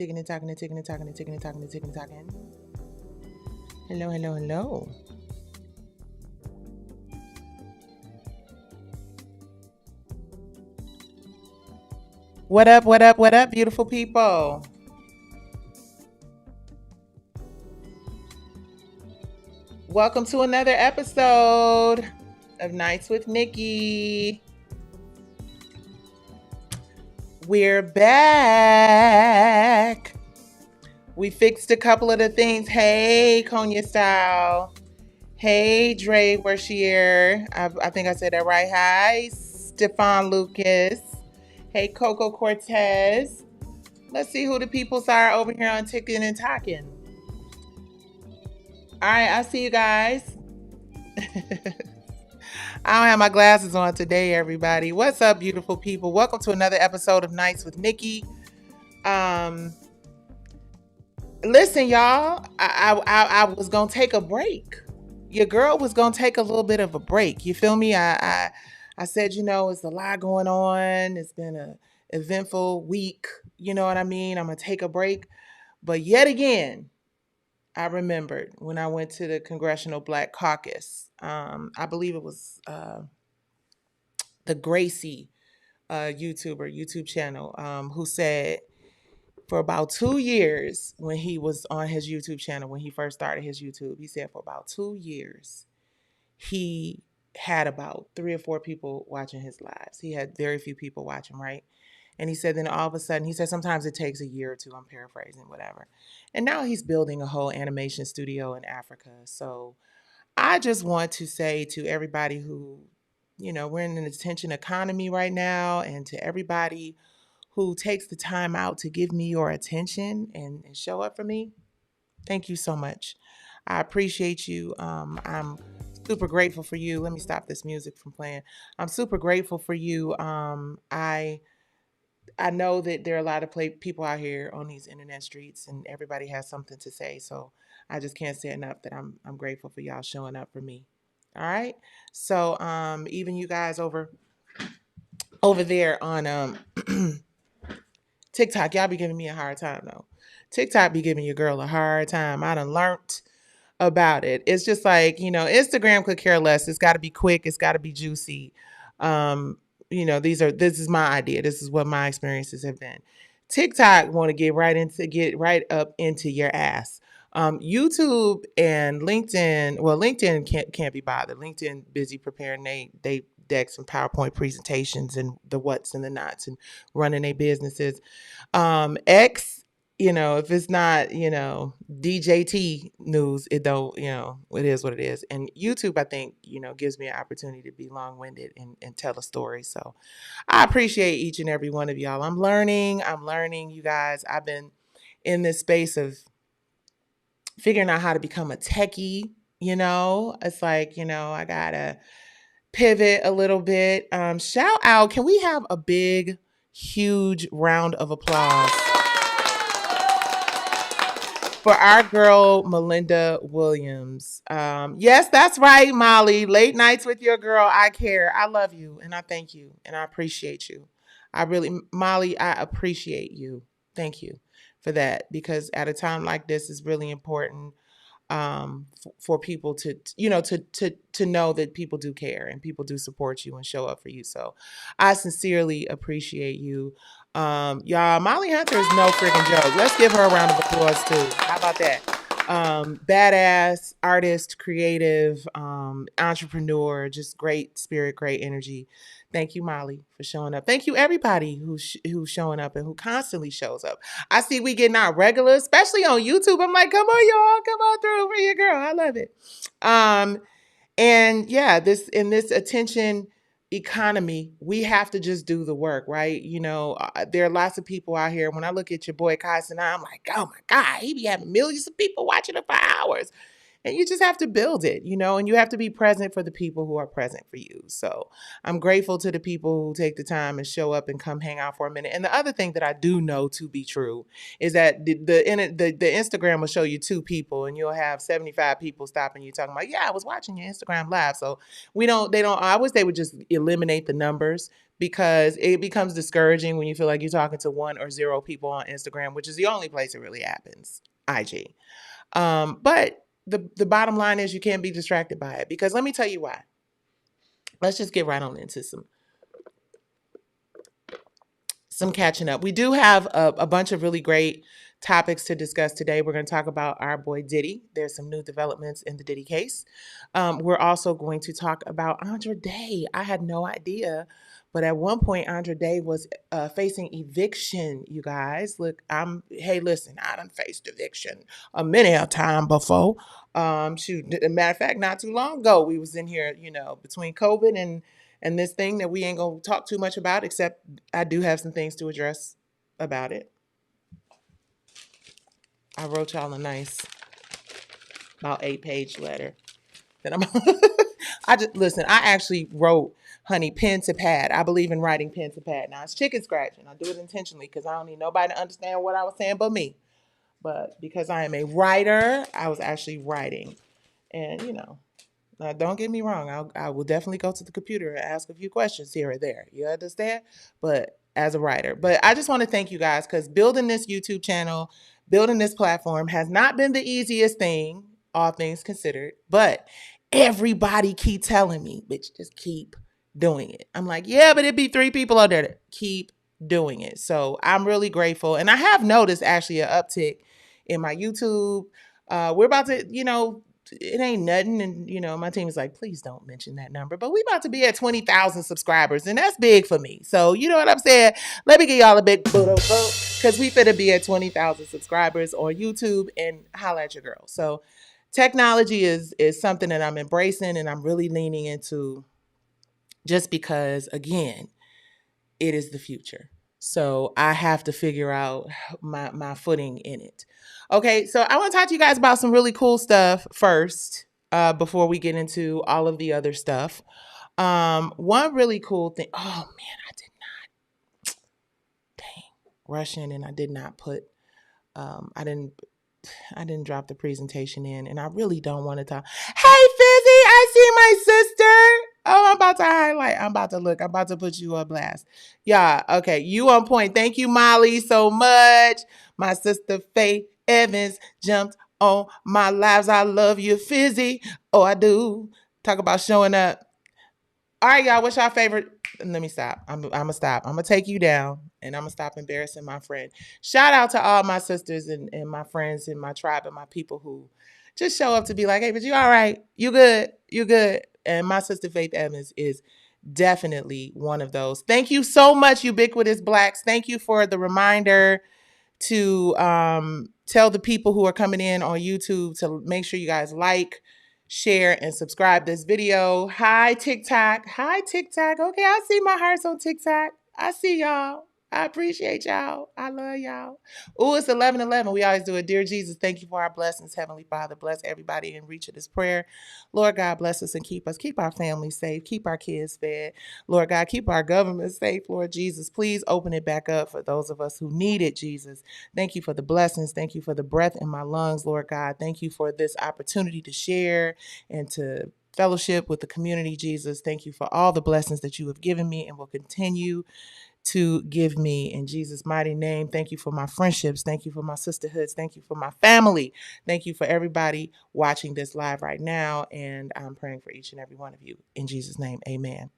Ticking and talking and ticking and talking and ticking and talking and ticking and talking. Hello, hello, hello. What up, what up, what up, beautiful people? Welcome to another episode of Nights with Nicci. We're back. We fixed a couple of the things. Hey, Konya Style. Hey, Dre Wershier. I think I said that right. Hi, Stefan Lucas. Hey, Coco Cortez. Let's see who the peoples are over here on Ticking and Talking. All right, I see you guys. I don't have my glasses on today, everybody. What's up, beautiful people? Welcome to another episode of Nights with Nicci. Um, Listen, y'all. I was gonna take a break. Your girl was gonna take a little bit of a break. You feel me? I said, it's a lot going on. It's been a eventful week. You know what I mean? I'm gonna take a break. But yet again, I remembered when I went to the Congressional Black Caucus. I believe it was the Gracie YouTube channel, who said for about 2 years when he was on his YouTube channel, when he first started his YouTube, he said for about 2 years, he had about 3 or 4 people watching his lives. He had very few people watching, right? And he said, then all of a sudden, he said, sometimes it takes a year or two. I'm paraphrasing, whatever. And now he's building a whole animation studio in Africa. So I just want to say to everybody who, we're in an attention economy right now, and to everybody who takes the time out to give me your attention and show up for me, thank you so much. I appreciate you. I'm super grateful for you. Let me stop this music from playing. I'm super grateful for you. I know that there are a lot of people out here on these internet streets, and everybody has something to say. So I just can't say enough that I'm grateful for y'all showing up for me. All right. So even you guys over there on TikTok, y'all be giving me a hard time though. TikTok be giving your girl a hard time. I done learned about it. It's just like, Instagram could care less. It's got to be quick. It's got to be juicy. Um, this is my idea. This is what my experiences have been. TikTok want to get right up into your ass. YouTube and LinkedIn, well, LinkedIn can't be bothered. LinkedIn busy preparing they decks and PowerPoint presentations and the what's and the nots and running their businesses. X, if it's not, DJT news, it don't, it is what it is. And YouTube, I think, gives me an opportunity to be long-winded and tell a story. So I appreciate each and every one of y'all. I'm learning, you guys. I've been in this space of figuring out how to become a techie. It's like, I gotta pivot a little bit. Shout out, can we have a big, huge round of applause for our girl Melinda Williams? Yes, that's right, Molly. Late nights with your girl. I care. I love you, and I thank you, and I appreciate you. Molly, I appreciate you. Thank you for that, because at a time like this, it's really important for people to to know that people do care and people do support you and show up for you. So I sincerely appreciate you. Y'all, Molly Hunter is no freaking joke. Let's give her a round of applause too. How about that? Badass artist, creative, entrepreneur, just great spirit, great energy. Thank you, Molly, for showing up. Thank you, everybody who's showing up and who constantly shows up. I see we getting our regular, especially on YouTube. I'm like, come on, y'all, come on through for your girl. I love it. Um, and yeah, this attention economy, we have to just do the work, right? There are lots of people out here. When I look at your boy Kai and I'm like, oh my God, he be having millions of people watching him for hours. and you just have to build it, and you have to be present for the people who are present for you. So I'm grateful to the people who take the time and show up and come hang out for a minute. And the other thing that I do know to be true is that the Instagram will show you two people, and you'll have 75 people stopping you talking about, yeah, I was watching your Instagram live. So I wish they would just eliminate the numbers, because it becomes discouraging when you feel like you're talking to one or zero people on Instagram, which is the only place it really happens, IG. But the bottom line is you can't be distracted by it, because let me tell you why. Let's just get right on into some catching up. We do have a bunch of really great topics to discuss today. We're going to talk about our boy Diddy. There's some new developments in the Diddy case. We're also going to talk about Andra Day. I had no idea, but at one point Andra Day was facing eviction. You guys, look, hey, listen, I done faced eviction many a time before. Shoot, as a matter of fact, not too long ago, we was in here, between COVID and this thing that we ain't gonna talk too much about, except I do have some things to address about it. I wrote y'all a nice, about 8-page letter that I'm. I just listen. I actually wrote, honey, pen to pad. I believe in writing pen to pad. Now it's chicken scratching. I do it intentionally because I don't need nobody to understand what I was saying but me. But because I am a writer, I was actually writing, and now, don't get me wrong. I will definitely go to the computer and ask a few questions here or there. You understand? But as a writer. But I just want to thank you guys, because building this YouTube channel, building this platform has not been the easiest thing, all things considered. But everybody keep telling me, bitch, just keep doing it. I'm like, yeah, but it'd be 3 people out there that keep doing it. So I'm really grateful. And I have noticed actually an uptick in my YouTube. We're about to, it ain't nothing. And, my team is like, please don't mention that number. But we about to be at 20,000 subscribers. And that's big for me. So, you know what I'm saying? Let me give y'all a big boot because we finna be at 20,000 subscribers on YouTube, and holla at your girl. So technology is something that I'm embracing and I'm really leaning into, just because, again, it is the future. So I have to figure out my footing in it. Okay, so I want to talk to you guys about some really cool stuff first, before we get into all of the other stuff. One really cool thing. Oh man, I did not. Dang, Russian, and I did not put. I didn't drop the presentation in, and I really don't want to talk. Hey, Fizzy, I see my sister. Oh, I'm about to highlight. I'm about to look. I'm about to put you on blast. Yeah, okay. You on point. Thank you, Molly, so much. My sister Faith Evans jumped on my lives. I love you, Fizzy. Oh, I do. Talk about showing up. All right, y'all. What's your favorite? Let me stop. I'm gonna stop. I'm gonna take you down, and I'm gonna stop embarrassing my friend. Shout out to all my sisters and my friends and my tribe and my people who just show up to be like, hey, but you all right? You good? You good? And my sister Faith Evans is definitely one of those. Thank you so much, Ubiquitous Blacks. Thank you for the reminder to tell the people who are coming in on YouTube to make sure you guys like, share, and subscribe this video. Hi, TikTok. Hi, TikTok. Okay, I see my hearts on TikTok. I see y'all. I appreciate y'all. I love y'all. Oh, it's 11:11. We always do it. Dear Jesus, thank you for our blessings. Heavenly Father, bless everybody in reach of this prayer. Lord God, bless us and keep us. Keep our families safe. Keep our kids fed. Lord God, keep our government safe. Lord Jesus, please open it back up for those of us who need it, Jesus. Thank you for the blessings. Thank you for the breath in my lungs, Lord God. Thank you for this opportunity to share and to fellowship with the community, Jesus. Thank you for all the blessings that you have given me and will continue to give me, in Jesus' mighty name. Thank you for my friendships. Thank you for my sisterhoods. Thank you for my family. Thank you for everybody watching this live right now. And I'm praying for each and every one of you. In Jesus' name, amen.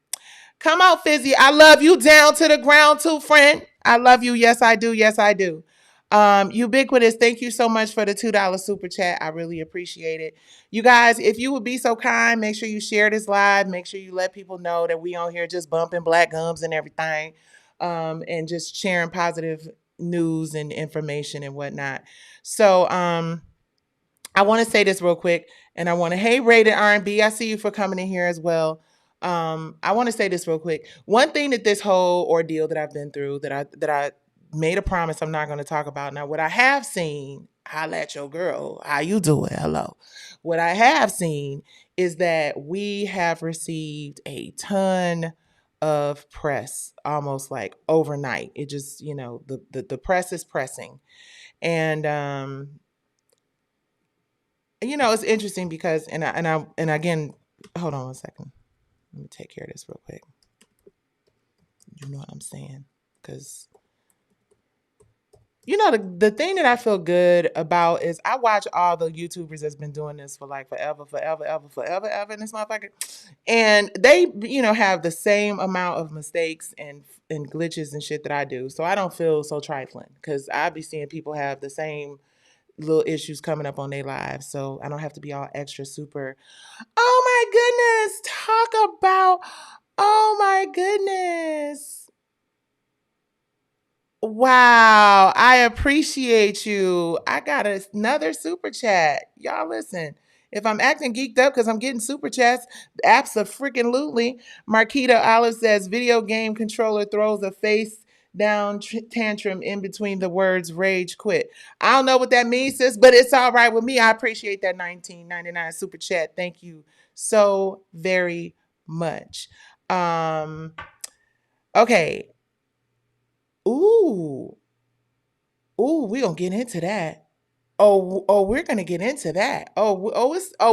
Come on, Fizzy. I love you down to the ground too, friend. I love you. Yes, I do. Yes, I do. Ubiquitous, thank you so much for the $2 super chat. I really appreciate it. You guys, if you would be so kind, make sure you share this live. Make sure you let people know that we on here just bumping black gums and everything, and just sharing positive news and information and whatnot. So I want to say this real quick, and I want to, hey, Rated R&B, I see you for coming in here as well. I want to say this real quick. One thing that this whole ordeal that I've been through, that I made a promise I'm not going to talk about. Now, what I have seen, holla at your girl. How you doing? Hello. What I have seen is that we have received a ton of press almost like overnight. It just, the press is pressing. And it's interesting because and again, hold on one second. Let me take care of this real quick. You know what I'm saying? Because the thing that I feel good about is I watch all the YouTubers that's been doing this for like forever in this motherfucker. And they, have the same amount of mistakes and glitches and shit that I do. So I don't feel so trifling because I be seeing people have the same little issues coming up on their lives. So I don't have to be all extra super. Oh my goodness. Talk about, oh my goodness. Wow, I appreciate you. I got another super chat. Y'all listen. If I'm acting geeked up because I'm getting super chats, abso-freaking-lutely. Marquita Olive says video game controller throws a face down tantrum in between the words rage quit. I don't know what that means, sis, but it's all right with me. I appreciate that 1999 super chat. Thank you so very much. Okay. Ooh. Ooh, we gonna get into that. Oh, we're gonna get into that.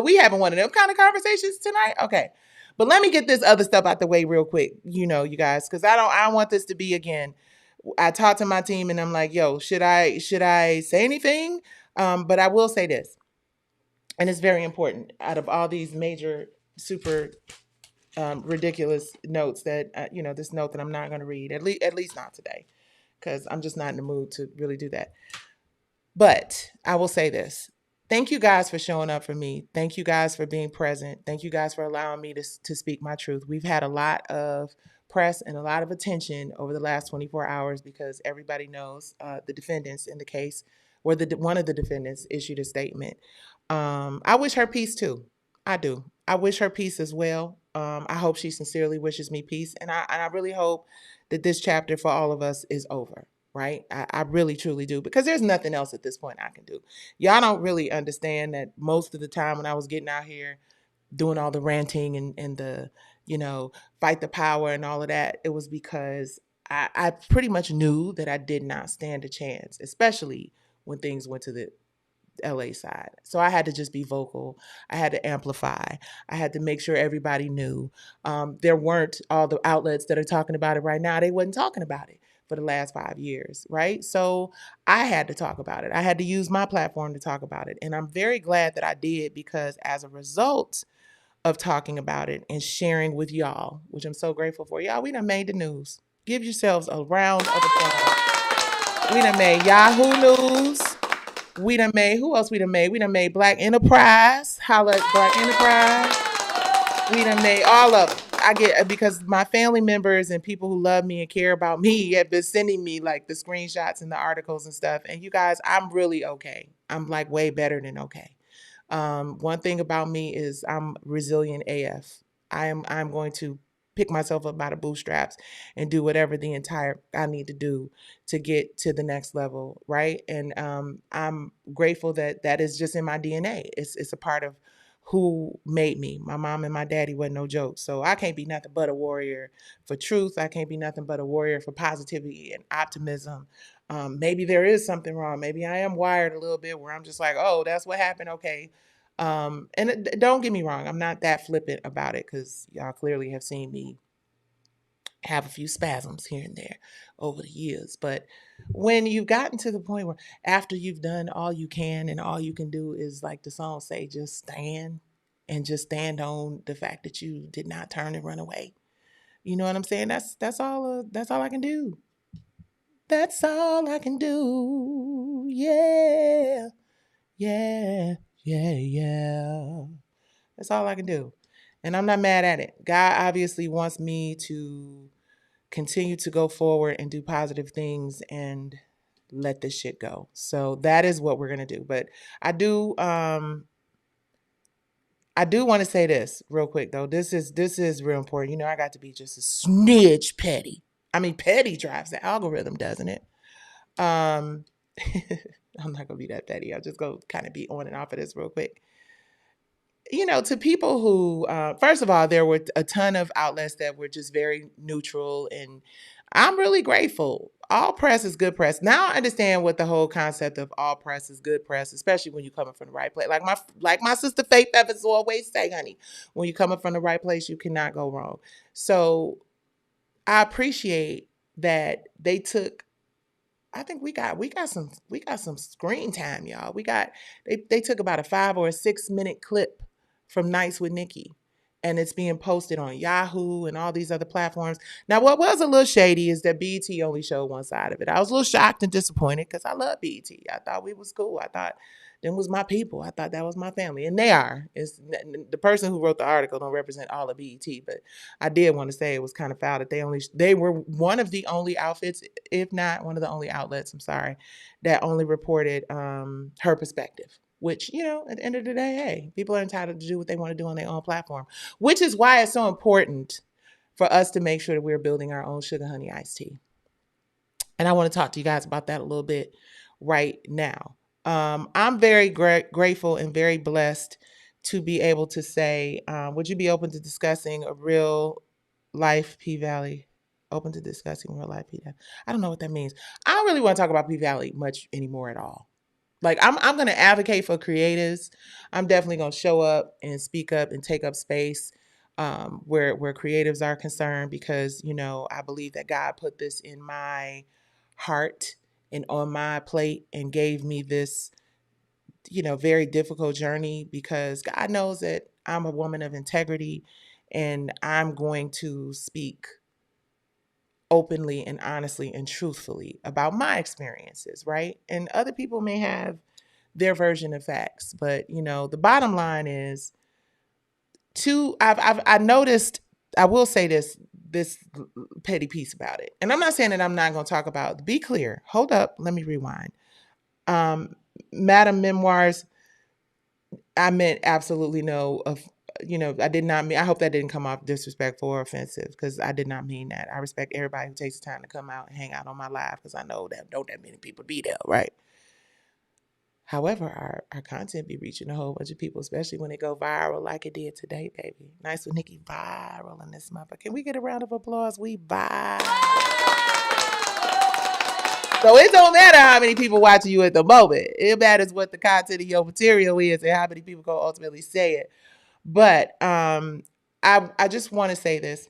We having one of them kind of conversations tonight. Okay, but let me get this other stuff out the way real quick. You guys, because I don't want this to be again. I talked to my team and I'm like, yo, should I say anything? But I will say this, and it's very important. Out of all these major super ridiculous notes that this note that I'm not gonna read at least not today, because I'm just not in the mood to really do that. But I will say this. Thank you guys for showing up for me. Thank you guys for being present. Thank you guys for allowing me to speak my truth. We've had a lot of press and a lot of attention over the last 24 hours because everybody knows the defendants in the case, or one of the defendants issued a statement. I wish her peace too. I do. I wish her peace as well. I hope she sincerely wishes me peace, and I really hope that this chapter for all of us is over. Right? I really truly do, because there's nothing else at this point I can do. Y'all don't really understand that most of the time when I was getting out here doing all the ranting and the, fight the power and all of that, it was because I pretty much knew that I did not stand a chance, especially when things went to the LA side. So I had to just be vocal. I had to amplify. I had to make sure everybody knew. There weren't all the outlets that are talking about it right now. They wasn't talking about it for the last 5 years, right? So I had to talk about it. I had to use my platform to talk about it. And I'm very glad that I did, because as a result of talking about it and sharing with y'all, which I'm so grateful for, y'all, we done made the news. Give yourselves a round of applause. We done made Yahoo News. We done made, who else we done made? We done made Black Enterprise. Holla at Black Enterprise. We done made all of them. I get, because my family members and people who love me and care about me have been sending me like the screenshots and the articles and stuff. And you guys, I'm really okay. I'm like way better than okay. One thing about me is I'm resilient AF. I'm going to pick myself up by the bootstraps and do whatever I need to do to get to the next level, right? And I'm grateful that that is just in my DNA. It's a part of who made me. My mom and my daddy wasn't no joke. So I can't be nothing but a warrior for truth. I can't be nothing but a warrior for positivity and optimism. Maybe there is something wrong. Maybe I am wired a little bit where I'm just like, oh, that's what happened. Okay. Don't get me wrong. I'm not that flippant about it, because y'all clearly have seen me have a few spasms here and there over the years. But when you've gotten to the point where after you've done all you can and all you can do is, like the song say, just stand, and just stand on the fact that you did not turn and run away. You know what I'm saying? That's all I can do. That's all I can do. Yeah. Yeah. Yeah. That's all I can do. And I'm not mad at it. God obviously wants me to continue to go forward and do positive things and let this shit go. So that is what we're going to do. But I do want to say this real quick though. This is real important. I got to be just a snitch petty. I mean, petty drives the algorithm, doesn't it? I'm not gonna be that petty. I'll just go kind of be on and off of this real quick. To people who, first of all, there were a ton of outlets that were just very neutral, and I'm really grateful. All press is good press. Now I understand what the whole concept of all press is good press, especially when you're coming from the right place. Like my sister Faith Evans always say, honey, when you're coming from the right place, you cannot go wrong. So I appreciate that they took. I think we got some screen time, y'all. They took about a 5 or 6 minute clip from Nights with Nicci, and it's being posted on Yahoo and all these other platforms. Now, what was a little shady is that BET only showed one side of it. I was a little shocked and disappointed because I love BET. I thought we was cool. I thought them was my people. I thought that was my family, and they are. It's the person who wrote the article don't represent all of BET, but I did want to say it was kind of foul that they were one of the only outfits, if not one of the only outlets, I'm sorry, that only reported her perspective. Which, at the end of the day, hey, people are entitled to do what they want to do on their own platform. Which is why it's so important for us to make sure that we're building our own sugar honey iced tea. And I want to talk to you guys about that a little bit right now. I'm very grateful and very blessed to be able to say, would you be open to discussing a real life P Valley? Open to discussing real life P Valley. I don't know what that means. I don't really want to talk about P Valley much anymore at all. Like I'm going to advocate for creatives. I'm definitely going to show up and speak up and take up space where creatives are concerned, because I believe that God put this in my heart and on my plate and gave me this very difficult journey, because God knows that I'm a woman of integrity, and I'm going to speak openly and honestly and truthfully about my experiences, right? And other people may have their version of facts, but the bottom line is, I noticed, I will say this petty piece about it. And I'm not saying that I'm not going to talk about, be clear. Hold up, let me rewind. Madam Memoirs, I meant absolutely no of I did not mean, I hope that didn't come off disrespectful or offensive, because I did not mean that. I respect everybody who takes the time to come out and hang out on my live, because I know that don't that many people be there, right? However, our content be reaching a whole bunch of people, especially when it go viral like it did today, baby. Nice with Nicci viral in this motherfucker. Can we get a round of applause? We viral. So it don't matter how many people watching you at the moment. It matters what the content of your material is and how many people go ultimately say it. But I just want to say this,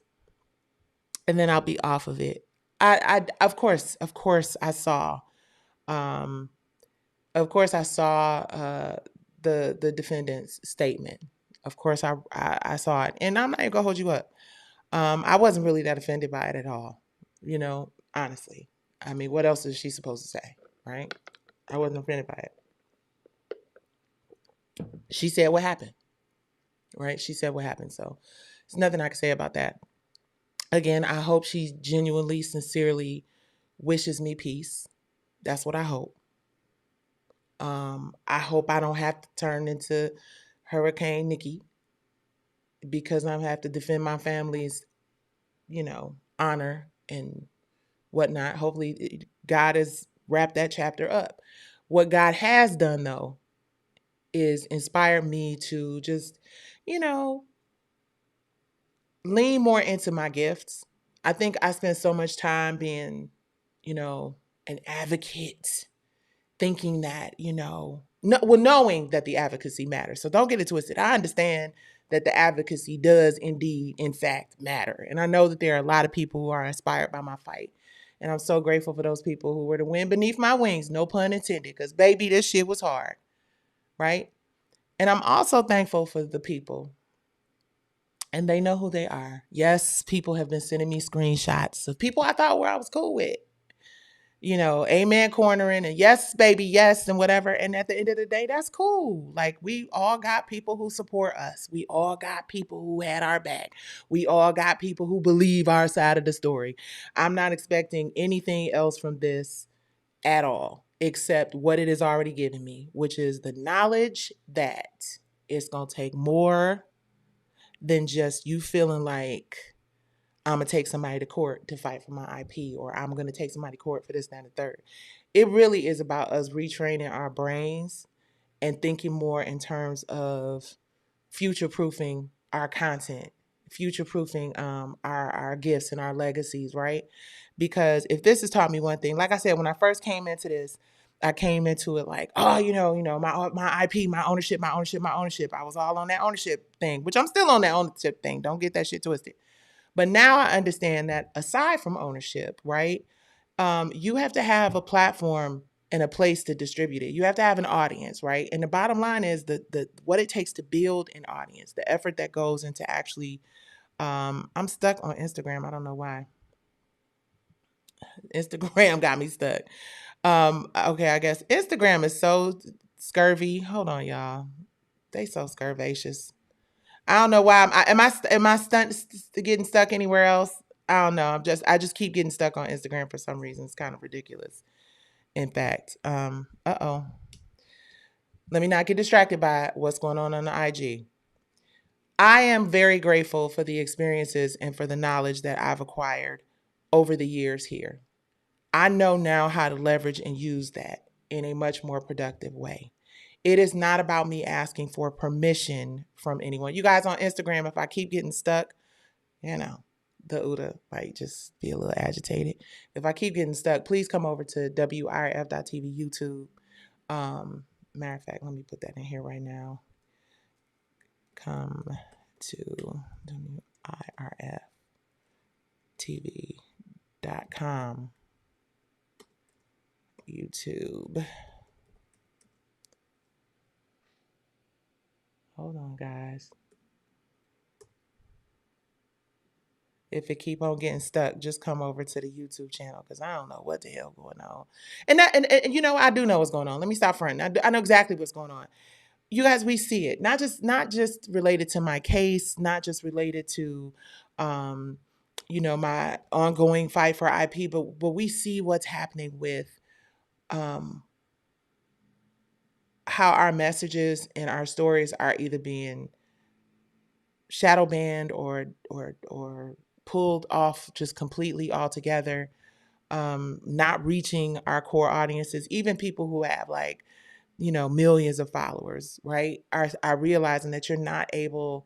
and then I'll be off of it. I of course I saw um the defendant's statement. Of course I saw it, and I'm not even gonna hold you up. I wasn't really that offended by it at all. Honestly. I mean, what else is she supposed to say, right? I wasn't offended by it. She said what happened, right? She said what happened. So there's nothing I can say about that. Again, I hope she genuinely, sincerely wishes me peace. That's what I hope. I hope I don't have to turn into Hurricane Nicci, because I have to defend my family's, honor and whatnot. Hopefully, God has wrapped that chapter up. What God has done, though, is inspired me to just, you know, lean more into my gifts. I think I spent so much time being, an advocate, thinking that, knowing that the advocacy matters. So don't get it twisted. I understand that the advocacy does indeed, in fact, matter. And I know that there are a lot of people who are inspired by my fight. And I'm so grateful for those people who were the wind beneath my wings, no pun intended, because baby, this shit was hard, right? And I'm also thankful for the people, and they know who they are. Yes, people have been sending me screenshots of people I thought I was cool with, amen cornering and yes, baby, yes, and whatever. And at the end of the day, that's cool. Like, we all got people who support us. We all got people who had our back. We all got people who believe our side of the story. I'm not expecting anything else from this at all, except what it has already given me, which is the knowledge that it's going to take more than just you feeling like I'm going to take somebody to court to fight for my IP, or I'm going to take somebody to court for this, that, and the third. It really is about us retraining our brains and thinking more in terms of future proofing our content, future proofing our gifts and our legacies, right? Because if this has taught me one thing, like I said, when I first came into this, I came into it like, oh, my IP, my ownership, my ownership, my ownership. I was all on that ownership thing, which I'm still on that ownership thing. Don't get that shit twisted. But now I understand that aside from ownership, right? You have to have a platform and a place to distribute it. You have to have an audience, right? And the bottom line is the what it takes to build an audience, the effort that goes into actually. I'm stuck on Instagram. I don't know why. Instagram got me stuck. Okay, I guess Instagram is so scurvy. Hold on, y'all. They so scurvacious. I don't know why. Getting stuck anywhere else? I don't know. I just keep getting stuck on Instagram for some reason. It's kind of ridiculous. In fact, let me not get distracted by what's going on the IG. I am very grateful for the experiences and for the knowledge that I've acquired over the years here. I know now how to leverage and use that in a much more productive way. It is not about me asking for permission from anyone. You guys on Instagram, if I keep getting stuck, you know, the Uda might just be a little agitated. If I keep getting stuck, please come over to WIRF.TV YouTube. Matter of fact, let me put that in here right now. Come to WIRFTV.com YouTube. Hold on, guys. If it keep on getting stuck, just come over to the YouTube channel because I don't know what the hell going on. And you know, I do know what's going on. Let me stop fronting. I know exactly what's going on. You guys, we see it. Not just related to my case, not just related to my ongoing fight for IP, but we see what's happening with um how our messages and our stories are either being shadow banned or pulled off just completely altogether, not reaching our core audiences, even people who have like, millions of followers, right? Are realizing that you're not able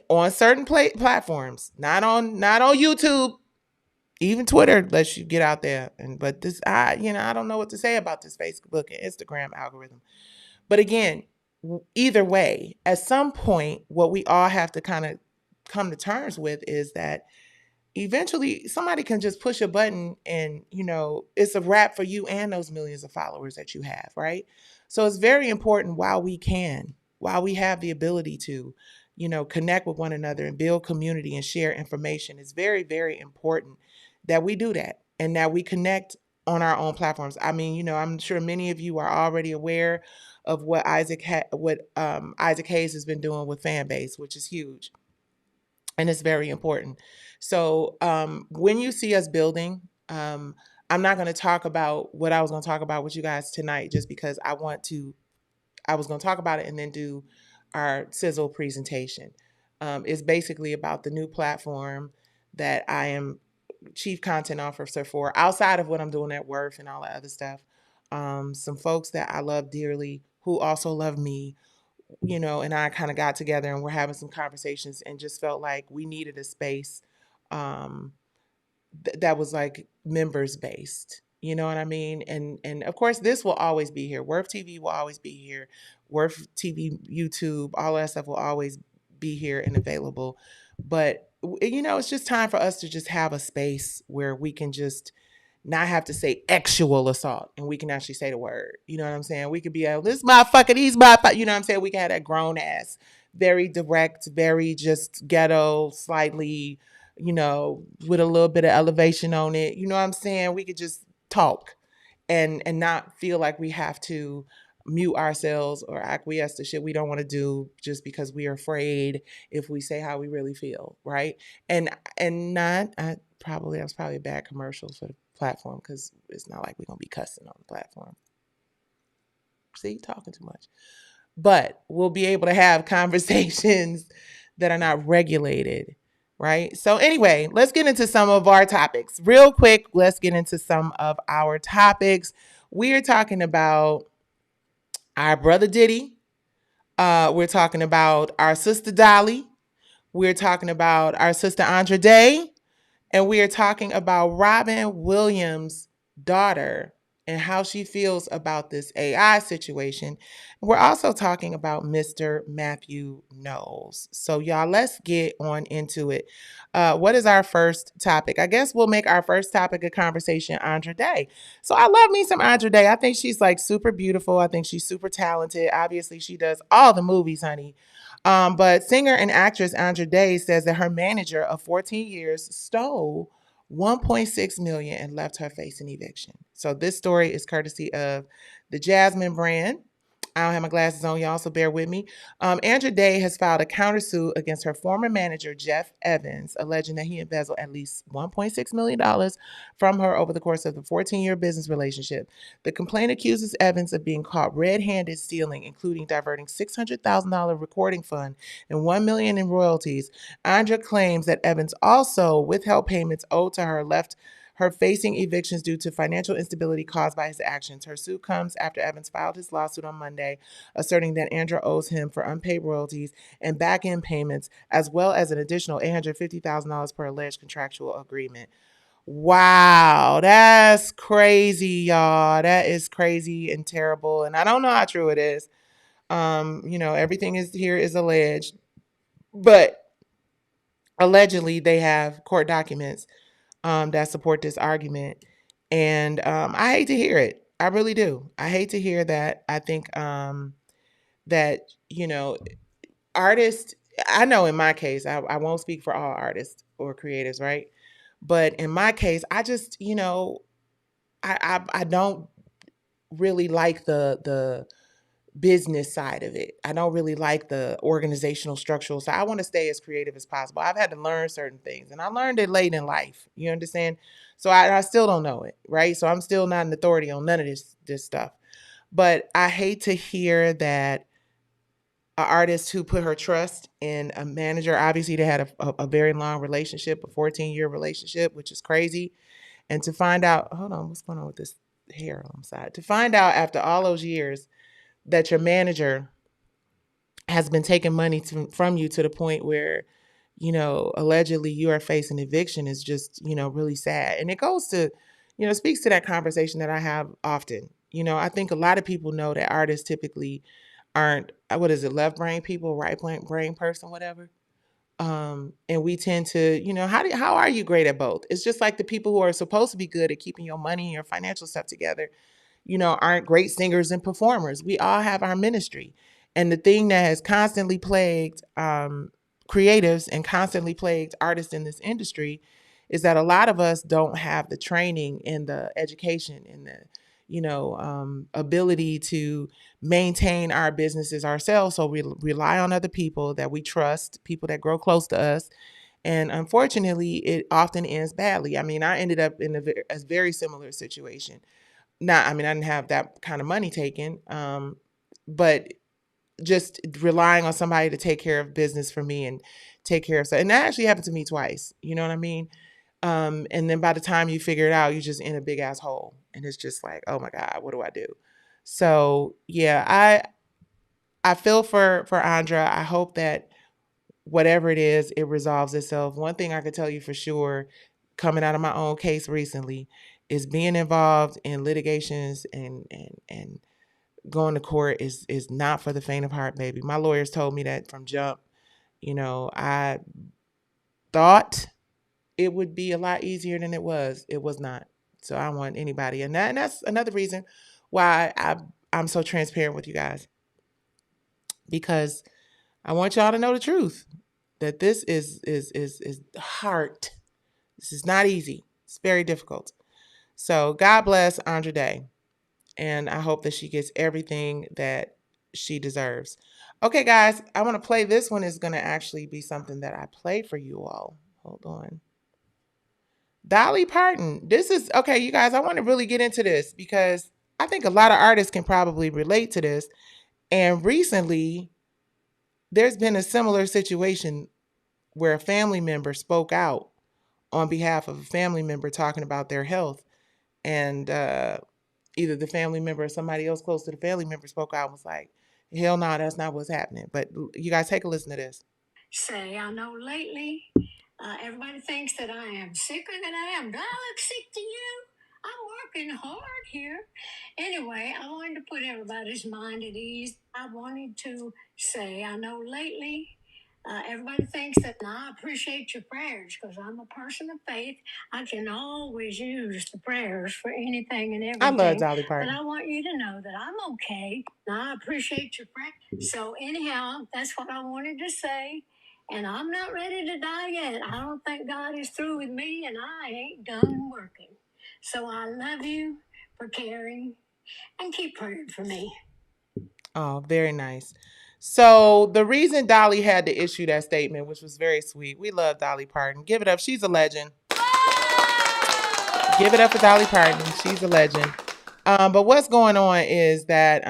on certain platforms, not on YouTube, even Twitter lets you get out there. But this, I don't know what to say about this Facebook and Instagram algorithm. But again, either way, at some point, what we all have to kind of come to terms with is that eventually somebody can just push a button and, it's a wrap for you and those millions of followers that you have, right? So it's very important while we have the ability to, connect with one another and build community and share information. It's very, very important that we do that and that we connect on our own platforms. I mean, I'm sure many of you are already aware of what Isaac Hayes has been doing with fan base, which is huge and it's very important. So when you see us building, I'm not going to talk about what I was going to talk about with you guys tonight, just because I was going to talk about it and then do our sizzle presentation. It's basically about the new platform that I am chief content officer for, outside of what I'm doing at Worth and all that other stuff. Some folks that I love dearly who also love me, and I kind of got together and we're having some conversations and just felt like we needed a space um, that was like members based. You know what I mean? And of course, this will always be here. Worth TV will always be here. Worth TV, YouTube, all that stuff will always be here and available. But it's just time for us to just have a space where we can just not have to say actual assault and we can actually say the word. You know what I'm saying? We could be this motherfucker, these motherfucker, you know what I'm saying? We can have that grown ass, very direct, very just ghetto, slightly, with a little bit of elevation on it. You know what I'm saying? We could just talk and not feel like we have to mute ourselves or acquiesce to shit we don't want to do just because we are afraid if we say how we really feel, right? And not I probably that was probably a bad commercial for the platform because it's not like we're gonna be cussing on the platform. See, talking too much. But we'll be able to have conversations that are not regulated, right? So anyway, let's get into some of our topics. Real quick, let's get into some of our topics. We are talking about our brother Diddy. We're talking about our sister Dolly. We're talking about our sister Andra Day. And we are talking about Robin Williams' daughter and how she feels about this AI situation. We're also talking about Mr. Matthew Knowles. So, y'all, let's get on into it. What is our first topic? I guess we'll make our first topic a conversation Andra Day. So, I love me some Andra Day. I think she's like super beautiful. I think she's super talented. Obviously, she does all the movies, honey. But singer and actress Andra Day says that her manager of 14 years stole 1.6 million and left her facing eviction. So this story is courtesy of the Jasmine brand. I don't have my glasses on, y'all, so bear with me. Andra Day has filed a countersuit against her former manager, Jeff Evans, alleging that he embezzled at least $1.6 million from her over the course of the 14-year business relationship. The complaint accuses Evans of being caught red-handed stealing, including diverting $600,000 recording fund and $1 million in royalties. Andra claims that Evans also withheld payments owed to her, left her facing evictions due to financial instability caused by his actions. Her suit comes after Evans filed his lawsuit on Monday, asserting that Andra owes him for unpaid royalties and back end payments, as well as an additional $850,000 per alleged contractual agreement. Wow, that's crazy, y'all. That is crazy and terrible. And I don't know how true it is. Everything is here is alleged, but allegedly they have court documents that support this argument. And I hate to hear it. I really do. I hate to hear that. I think that, artists, I know in my case, I won't speak for all artists or creatives, right? But in my case, I just, I don't really like the business side of it. I don't really like the organizational structural side. I want to stay as creative as possible. I've had to learn certain things and I learned it late in life. You understand? So I still don't know it, right? So I'm still not an authority on none of this stuff. But I hate to hear that an artist who put her trust in a manager, obviously they had a very long relationship, a 14-year relationship, which is crazy. And to find out, hold on, what's going on with this hair on the side? To find out after all those years that your manager has been taking money from you to the point where, allegedly you are facing eviction is just, really sad. And it goes to, speaks to that conversation that I have often. I think a lot of people know that artists typically aren't, what is it, left brain people, right brain person, whatever. And we tend to, how are you great at both? It's just like the people who are supposed to be good at keeping your money and your financial stuff together, aren't great singers and performers. We all have our ministry. And the thing that has constantly plagued creatives and constantly plagued artists in this industry is that a lot of us don't have the training and the education and the, ability to maintain our businesses ourselves. So we rely on other people that we trust, people that grow close to us. And unfortunately, it often ends badly. I mean, I ended up in a very similar situation. Not, I mean, I didn't have that kind of money taken, but just relying on somebody to take care of business for me and take care of stuff. And that actually happened to me twice. You know what I mean? And then by the time you figure it out, you're just in a big ass hole, and it's just like, oh my god, what do I do? So yeah, I feel for Andra. I hope that whatever it is, it resolves itself. One thing I could tell you for sure, coming out of my own case recently, is being involved in litigations and going to court is not for the faint of heart, baby. My lawyers told me that from jump. I thought it would be a lot easier than it was. It was not. So I don't want anybody, and that's another reason why I'm so transparent with you guys, because I want y'all to know the truth, that this is hard. This is not easy. It's very difficult. So God bless Andra Day. And I hope that she gets everything that she deserves. Okay, guys, I want to play this one. Is going to actually be something that I play for you all. Hold on. Dolly Parton. This is, okay, you guys, I want to really get into this because I think a lot of artists can probably relate to this. And recently, there's been a similar situation where a family member spoke out on behalf of a family member talking about their health. And either the family member or somebody else close to the family member spoke out and was like, hell no, that's not what's happening. But you guys take a listen to this. Say, I know lately everybody thinks that I am sicker than I am. Do I look sick to you? I'm working hard here. Anyway, I wanted to put everybody's mind at ease. I wanted to say, I know lately everybody thinks that I appreciate your prayers because I'm a person of faith. I can always use the prayers for anything and I love everything. Dolly But Parton. I want you to know that I'm okay. I appreciate your prayers. So, anyhow, that's what I wanted to say. And I'm not ready to die yet. I don't think God is through with me, and I ain't done working. So I love you for caring and keep praying for me. Oh, very nice. So the reason Dolly had to issue that statement, which was very sweet, we love Dolly Parton. Give it up. She's a legend. Give it up for Dolly Parton. She's a legend. But what's going on is that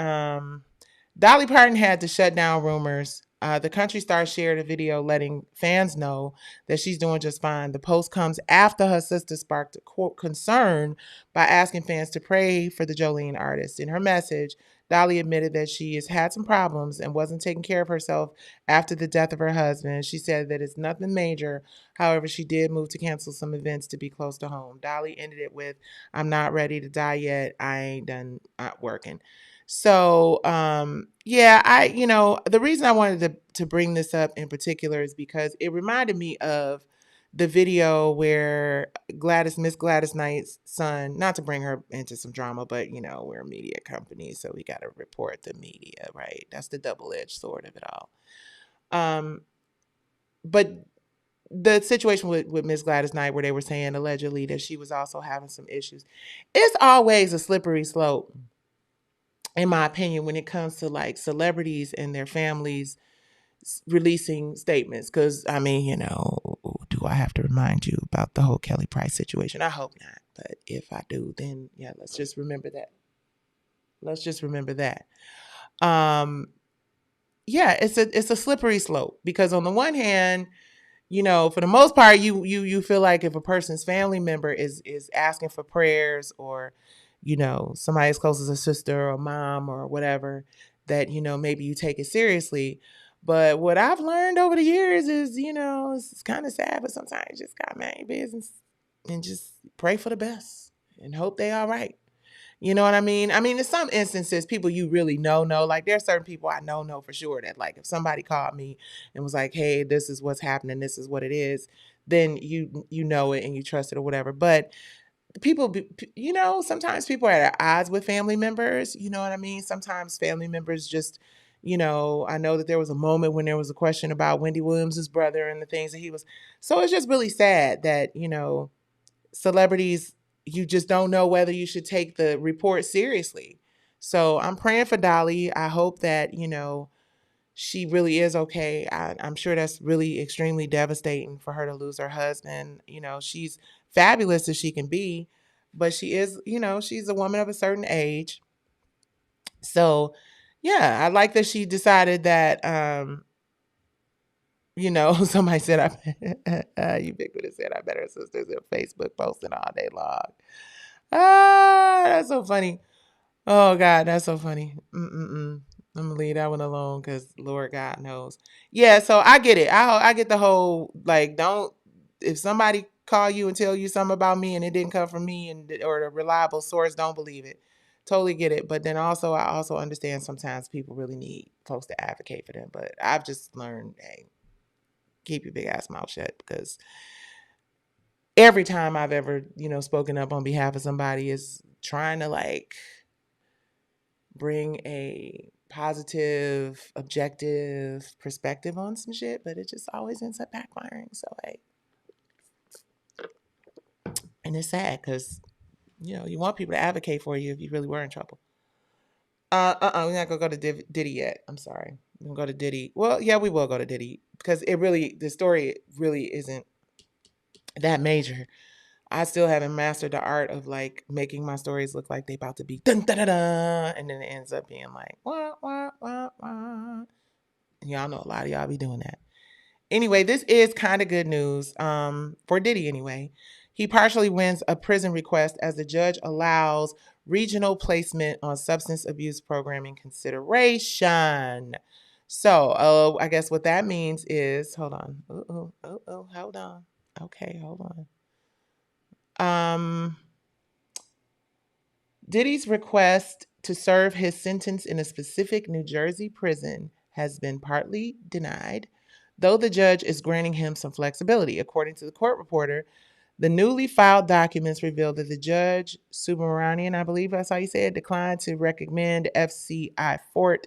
Dolly Parton had to shut down rumors. The country star shared a video letting fans know that she's doing just fine. The post comes after her sister sparked a quote concern by asking fans to pray for the Jolene artist. In her message, Dolly admitted that she has had some problems and wasn't taking care of herself after the death of her husband. She said that it's nothing major. However, she did move to cancel some events to be close to home. Dolly ended it with, I'm not ready to die yet. I ain't done working. So, yeah, the reason I wanted to bring this up in particular is because it reminded me of the video where Miss Gladys Knight's son, not to bring her into some drama, but we're a media company, so we got to report the media, right? That's the double-edged sword of it all. But the situation with Miss Gladys Knight, where they were saying allegedly that she was also having some issues, it's always a slippery slope, in my opinion, when it comes to like celebrities and their families releasing statements. Because I mean, do I have to remind you about the whole Kelly Price situation? I hope not, but if I do, then yeah, let's just remember that. Let's just remember that. Um, yeah, it's a slippery slope because on the one hand, for the most part, you feel like if a person's family member is asking for prayers, or somebody as close as a sister or mom or whatever, that maybe you take it seriously. But what I've learned over the years is it's kind of sad, but sometimes you just got mind business and just pray for the best and hope they all right. You know what I mean? I mean, in some instances, people you really know. Like, there are certain people I know for sure that, like, if somebody called me and was like, "Hey, this is what's happening. This is what it is," then you know it and you trust it or whatever. But people, sometimes people are at odds with family members. You know what I mean? Sometimes family members just, I know that there was a moment when there was a question about Wendy Williams' brother and the things that he was. So it's just really sad that celebrities, you just don't know whether you should take the report seriously. So I'm praying for Dolly. I hope that, she really is okay. I'm sure that's really extremely devastating for her to lose her husband. She's fabulous as she can be, but she is, she's a woman of a certain age. So, yeah, I like that she decided that, somebody said, Ubiquitous said, I bet her sister's in Facebook posting all day long. Ah, that's so funny. Oh God, that's so funny. I'm gonna leave that one alone because Lord God knows. Yeah, so I get it. I get the whole, like, don't, if somebody call you and tell you something about me and it didn't come from me and or a reliable source, don't believe it. Totally get it. But then also I also understand sometimes people really need folks to advocate for them. But I've just learned, hey, keep your big ass mouth shut, because every time I've ever, spoken up on behalf of somebody is trying to like bring a positive, objective perspective on some shit, but it just always ends up backfiring. So like, and it's sad because you want people to advocate for you if you really were in trouble. We're not gonna go to Diddy yet. I'm sorry. We're gonna go to Diddy. Well, yeah, we will go to Diddy because the story really isn't that major. I still haven't mastered the art of like making my stories look like they about to be dun dun dun, dun and then it ends up being like wah wah wah wah. Y'all know a lot of y'all be doing that. Anyway, this is kind of good news for Diddy anyway. He partially wins a prison request as the judge allows regional placement on substance abuse programming consideration. So, I guess what that means is, hold on. Hold on. Okay, hold on. Um, Diddy's request to serve his sentence in a specific New Jersey prison has been partly denied, though the judge is granting him some flexibility. According to the court reporter, the newly filed documents reveal that the judge, Subramanian, I believe that's how you say it, declined to recommend FCI Fort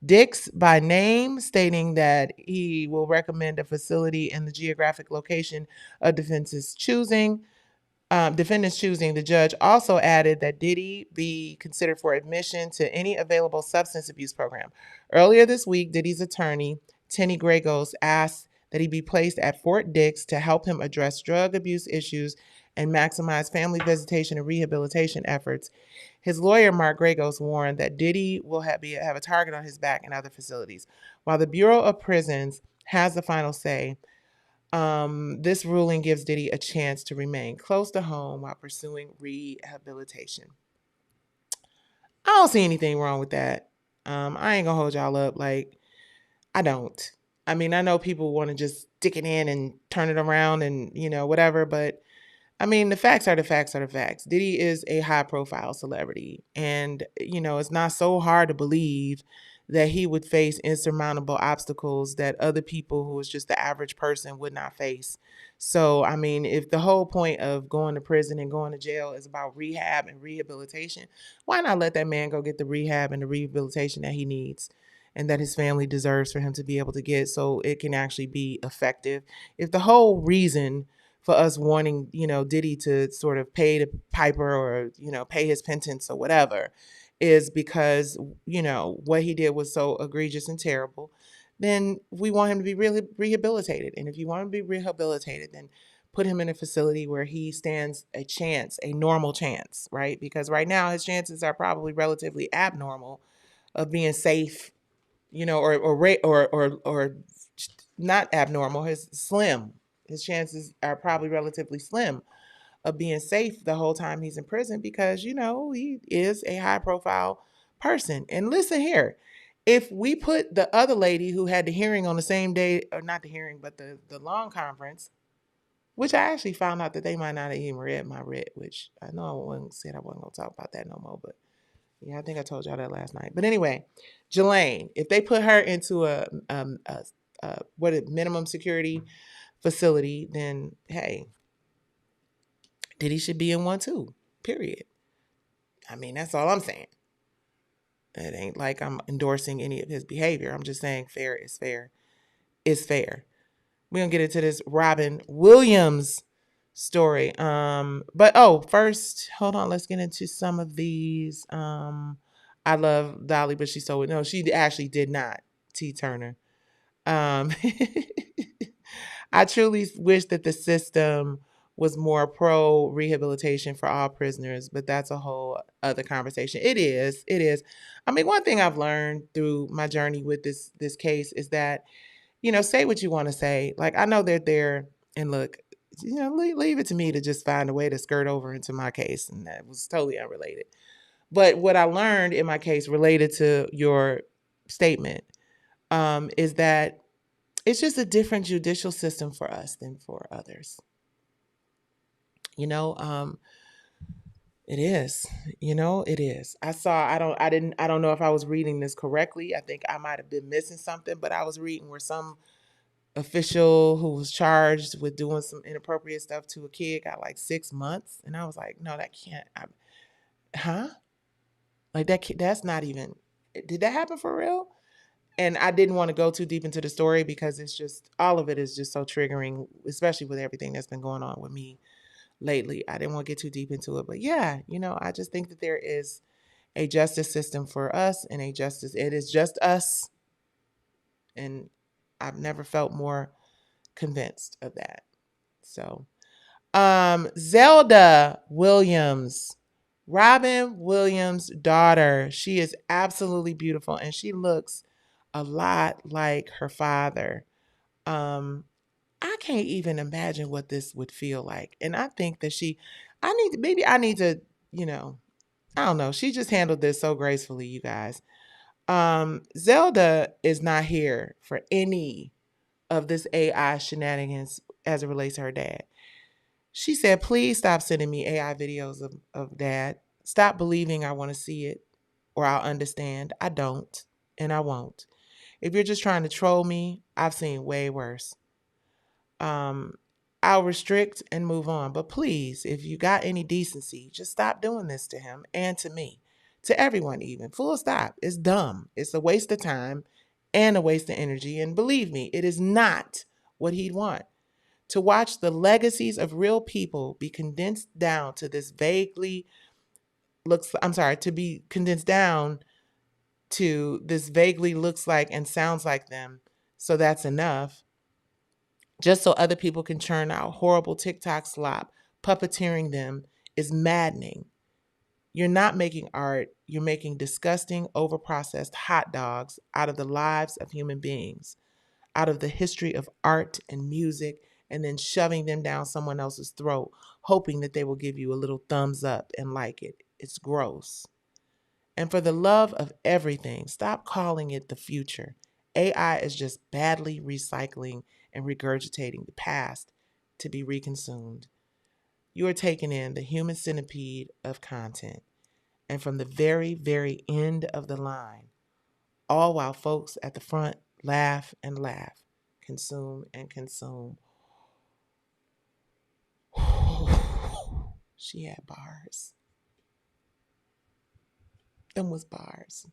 Dix by name, stating that he will recommend a facility in the geographic location of defendants choosing. The judge also added that Diddy be considered for admission to any available substance abuse program. Earlier this week, Diddy's attorney, Tenny Gregos, asked that he be placed at Fort Dix to help him address drug abuse issues and maximize family visitation and rehabilitation efforts. His lawyer, Mark Gregos, warned that Diddy will have a target on his back in other facilities. While the Bureau of Prisons has the final say, this ruling gives Diddy a chance to remain close to home while pursuing rehabilitation. I don't see anything wrong with that. I ain't gonna hold y'all up. Like, I don't. I mean, I know people want to just stick it in and turn it around and, whatever, but I mean, the facts are the facts are the facts. Diddy is a high profile celebrity. And, it's not so hard to believe that he would face insurmountable obstacles that other people who is just the average person would not face. So, I mean, if the whole point of going to prison and going to jail is about rehab and rehabilitation, why not let that man go get the rehab and the rehabilitation that he needs? And that his family deserves for him to be able to get so it can actually be effective. If the whole reason for us wanting, Diddy to sort of pay the piper or, pay his penance or whatever is because, what he did was so egregious and terrible, then we want him to be really rehabilitated. And if you want him to be rehabilitated, then put him in a facility where he stands a chance, a normal chance, right? Because right now his chances are probably relatively abnormal of being safe, or not abnormal, his slim. His chances are probably relatively slim of being safe the whole time he's in prison because, he is a high profile person. And listen here, if we put the other lady who had the hearing on the same day, or not the hearing, but the long conference, which I actually found out that they might not have even read my writ, which I know I wasn't going to talk about that no more, but yeah, I think I told y'all that last night. But anyway, Jelaine, if they put her into a minimum security facility, then hey, Diddy should be in one too. Period. I mean, that's all I'm saying. It ain't like I'm endorsing any of his behavior. I'm just saying fair is fair. Is fair. We're gonna get into this Robin Williams story. But first, hold on, let's get into some of these. I love Dolly, but she's so no, she actually did not. T Turner. Um I truly wish that the system was more pro rehabilitation for all prisoners, but that's a whole other conversation. It is. It is. I mean, one thing I've learned through my journey with this case is that, say what you want to say. Like, I know they're there, and look, leave it to me to just find a way to skirt over into my case, and that was totally unrelated. But what I learned in my case related to your statement, is that it's just a different judicial system for us than for others. You know, um, it is. It is. I don't know if I was reading this correctly. I think I might have been missing something, but I was reading where some official who was charged with doing some inappropriate stuff to a kid got like 6 months, and I was like, no, that can't. Huh? Like that's not even. Did that happen for real? And I didn't want to go too deep into the story because it's just all of it is just so triggering, especially with everything that's been going on with me lately. I didn't want to get too deep into it, but yeah, I just think that there is a justice system for us and it is just us, and I've never felt more convinced of that. So, Zelda Williams, Robin Williams' daughter, she is absolutely beautiful and she looks a lot like her father. Um, I can't even imagine what this would feel like. And I think that I need to, you know, I don't know. She just handled this so gracefully, you guys. Zelda is not here for any of this AI shenanigans as it relates to her dad. She said, please stop sending me AI videos of dad. Stop believing I want to see it or I'll understand. I don't, and I won't. If you're just trying to troll me, I've seen way worse. Um, I'll restrict and move on. But please, if you got any decency, just stop doing this to him and to me, to everyone, even. Full stop. It's dumb. It's a waste of time and a waste of energy. And believe me, it is not what he'd want. To watch the legacies of real people be condensed down to this vaguely to be condensed down to this vaguely looks like and sounds like them. So that's enough just so other people can churn out horrible TikTok slop, puppeteering them is maddening. You're not making art, you're making disgusting, overprocessed hot dogs out of the lives of human beings, out of the history of art and music, and then shoving them down someone else's throat, hoping that they will give you a little thumbs up and like it. It's gross. And for the love of everything, stop calling it the future. AI is just badly recycling and regurgitating the past to be reconsumed. You are taking in the human centipede of content. And from the very, very end of the line, all while folks at the front laugh and laugh, consume and consume. She had bars. Them was bars.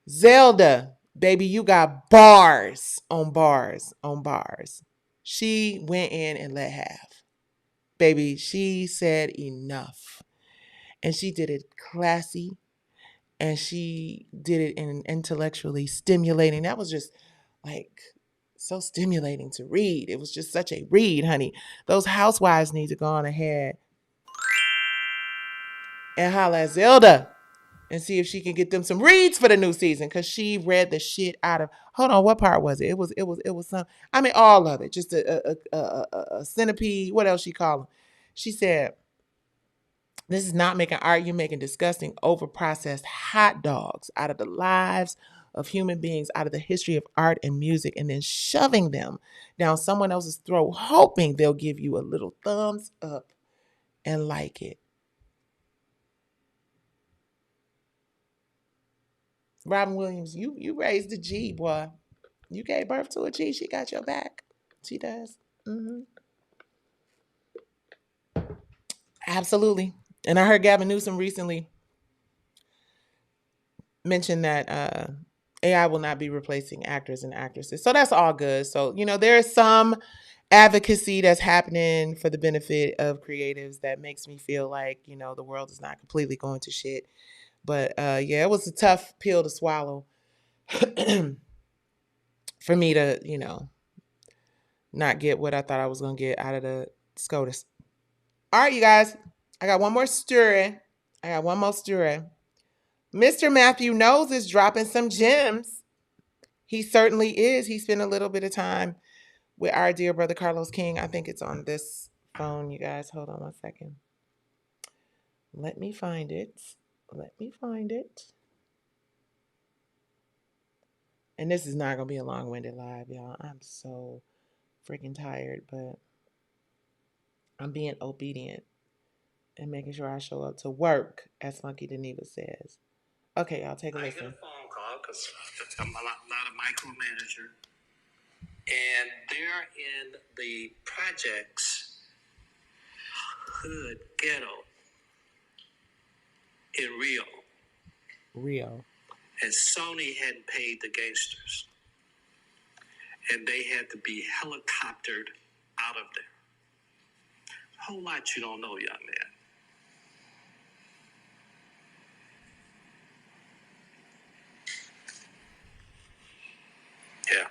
Zelda, baby, you got bars on bars on bars. She went in and let have. Baby, she said enough. And she did it classy and she did it in an intellectually stimulating. That was just like so stimulating to read. It was just such a read, honey. Those housewives need to go on ahead and holla at Zelda and see if she can get them some reads for the new season because she read the shit out of. Hold on, what part was it? It was some. I mean, all of it. Just a centipede. What else she called them? She said, "This is not making art. You're making disgusting, overprocessed hot dogs out of the lives of human beings, out of the history of art and music, and then shoving them down someone else's throat, hoping they'll give you a little thumbs up and like it." Robin Williams, you raised a G, boy. You gave birth to a G. She got your back. She does. Hmm. Absolutely. And I heard Gavin Newsom recently mention that AI will not be replacing actors and actresses. So that's all good. So, there is some advocacy that's happening for the benefit of creatives that makes me feel like, the world is not completely going to shit. But yeah, it was a tough pill to swallow for me to, not get what I thought I was going to get out of the SCOTUS. All right, you guys. I got one more story. Mr. Matthew Knowles is dropping some gems. He certainly is. He spent a little bit of time with our dear brother Carlos King. I think it's on this phone, you guys. Hold on one second. Let me find it. And this is not going to be a long winded live, y'all. I'm so freaking tired, but I'm being obedient and making sure I show up to work, as Funky Deneva says. Okay, y'all, take a listen. I get a phone call because I'm not a micromanager. And they're in the projects hood ghetto in Rio. And Sony hadn't paid the gangsters. And they had to be helicoptered out of there. A whole lot you don't know, young man. Yeah.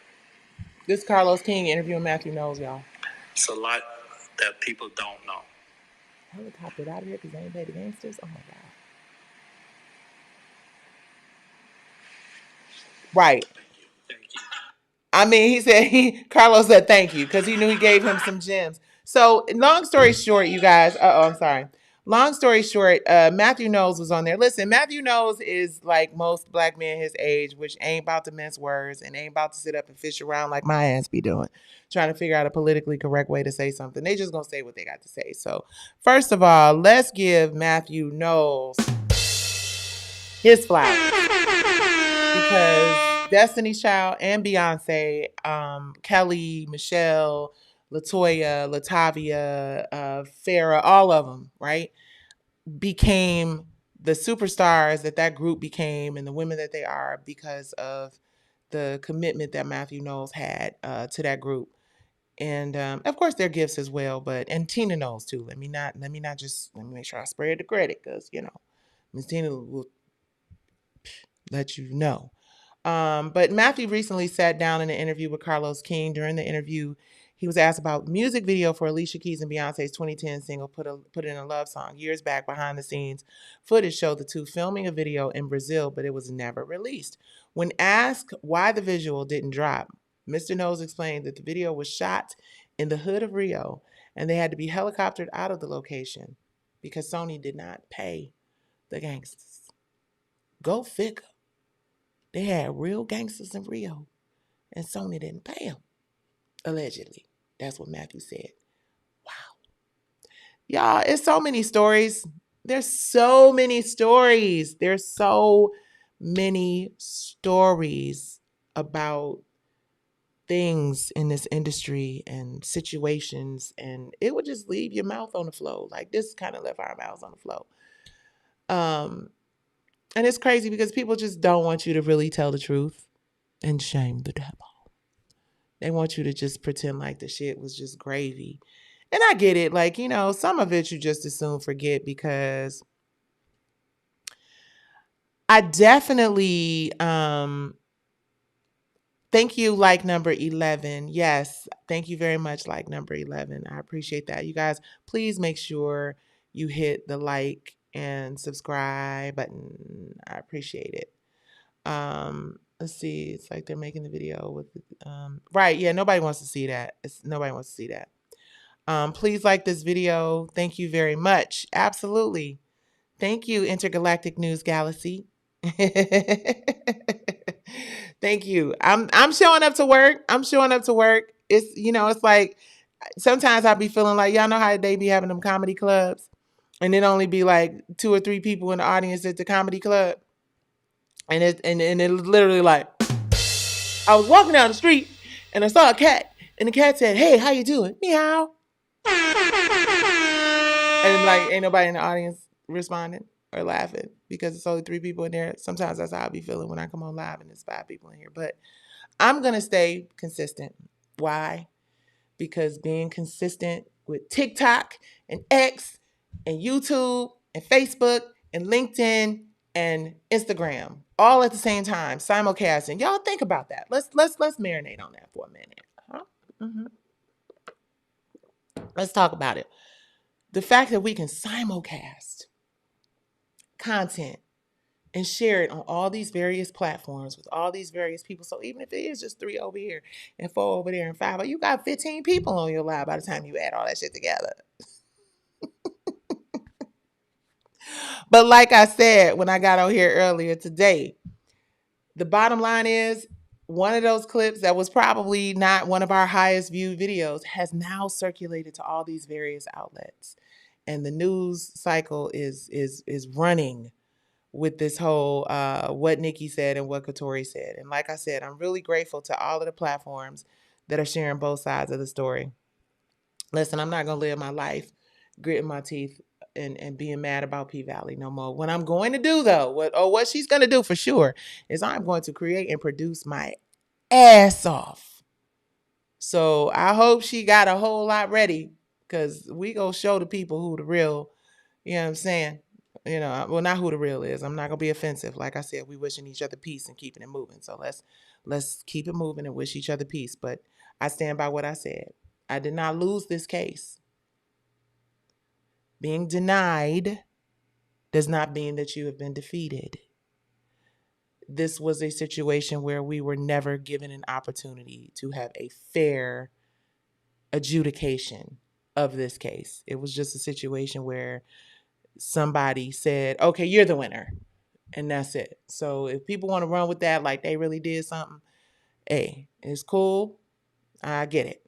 This Carlos King interviewing Matthew Knowles, y'all. It's a lot that people don't know. Helicoptered out of here because they ain't paid the gangsters? Oh my God. Right. I mean, he said Carlos said thank you because he knew he gave him some gems. So, long story short, you guys. I'm sorry. Long story short, Matthew Knowles was on there. Listen, Matthew Knowles is like most black men his age, which ain't about to mince words and ain't about to sit up and fish around like my ass be doing, trying to figure out a politically correct way to say something. They just gonna say what they got to say. So, first of all, let's give Matthew Knowles his flowers because Destiny's Child and Beyonce, Kelly, Michelle, Latoya, Latavia, Farrah, all of them, right, became the superstars that group became and the women that they are because of the commitment that Matthew Knowles had to that group. And of course their gifts as well, but and Tina Knowles too. Let me make sure I spread the credit because Miss Tina will let you know. But Matthew recently sat down in an interview with Carlos King. During the interview, he was asked about music video for Alicia Keys and Beyonce's 2010 single Put in a Love Song. Years back, behind the scenes footage showed the two filming a video in Brazil, but it was never released. When asked why the visual didn't drop, Mr. Knowles explained that the video was shot in the hood of Rio and they had to be helicoptered out of the location because Sony did not pay the gangsters. Go figure. They had real gangsters in Rio, and Sony didn't pay them, allegedly. That's what Matthew said. Wow. Y'all, it's so many stories. There's so many stories. There's so many stories about things in this industry and situations, and it would just leave your mouth on the floor. Like this kind of left our mouths on the floor. Um, and it's crazy because people just don't want you to really tell the truth and shame the devil. They want you to just pretend like the shit was just gravy. And I get it. Like, some of it you just assume forget because I definitely thank you, like number 11. Yes, thank you very much, like number 11. I appreciate that. You guys, please make sure you hit the like and subscribe button. I appreciate it. Let's see. It's like they're making the video with right. Yeah, nobody wants to see that. Nobody wants to see that. Please like this video. Thank you very much. Absolutely. Thank you, Intergalactic News Galaxy. Thank you. I'm showing up to work. I'm showing up to work. It's like sometimes I be feeling like y'all know how they be having them comedy clubs and it only be like 2 or 3 people in the audience at the comedy club. And it literally like I was walking down the street and I saw a cat and the cat said, "Hey, how you doing?" Meow. And like ain't nobody in the audience responding or laughing because it's only 3 people in there. Sometimes that's how I be feeling when I come on live and there's 5 people in here. But I'm gonna stay consistent. Why? Because being consistent with TikTok and X and YouTube and Facebook and LinkedIn and Instagram all at the same time, simulcasting. Y'all think about that. Let's marinate on that for a minute. Huh? Mm-hmm. Let's talk about it. The fact that we can simulcast content and share it on all these various platforms with all these various people. So even if it is just 3 over here and 4 over there and 5, you got 15 people on your live by the time you add all that shit together. But like I said when I got on here earlier today, the bottom line is one of those clips that was probably not one of our highest viewed videos has now circulated to all these various outlets. And the news cycle is running with this whole what Nicci said and what Katori said. And like I said, I'm really grateful to all of the platforms that are sharing both sides of the story. Listen, I'm not going to live my life gritting my teeth and being mad about P Valley no more. What I'm going to do though, what she's going to do for sure, is I'm going to create and produce my ass off. So I hope she got a whole lot ready because we go show the people who the real, you know what I'm saying? Well, not who the real is. I'm not gonna be offensive. Like I said, we wishing each other peace and keeping it moving. So let's keep it moving and wish each other peace. But I stand by what I said. I did not lose this case. Being denied does not mean that you have been defeated. this was a situation where we were never given an opportunity to have a fair adjudication of this case. It was just a situation where somebody said, okay, you're the winner. And that's it. So if people want to run with that like they really did something, hey, it's cool. I get it.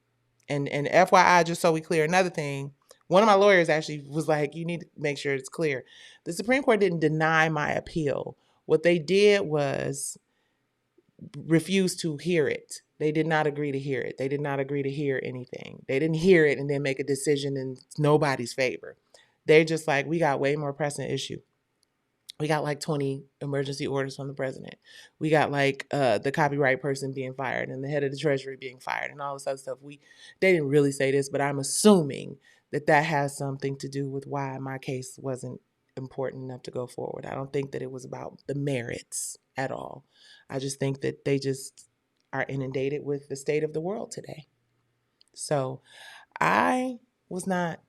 And FYI, just so we clear another thing, one of my lawyers actually was like, you need to make sure it's clear. The Supreme Court didn't deny my appeal. What they did was refuse to hear it. They did not agree to hear it. They did not agree to hear anything. They didn't hear it and then make a decision in nobody's favor. They're just like, we got way more pressing issue. We got like 20 emergency orders from the president. We got like the copyright person being fired and the head of the treasury being fired and all this other stuff. They didn't really say this, but I'm assuming that that has something to do with why my case wasn't important enough to go forward. I don't think that it was about the merits at all. I just think that they just are inundated with the state of the world today. So I was not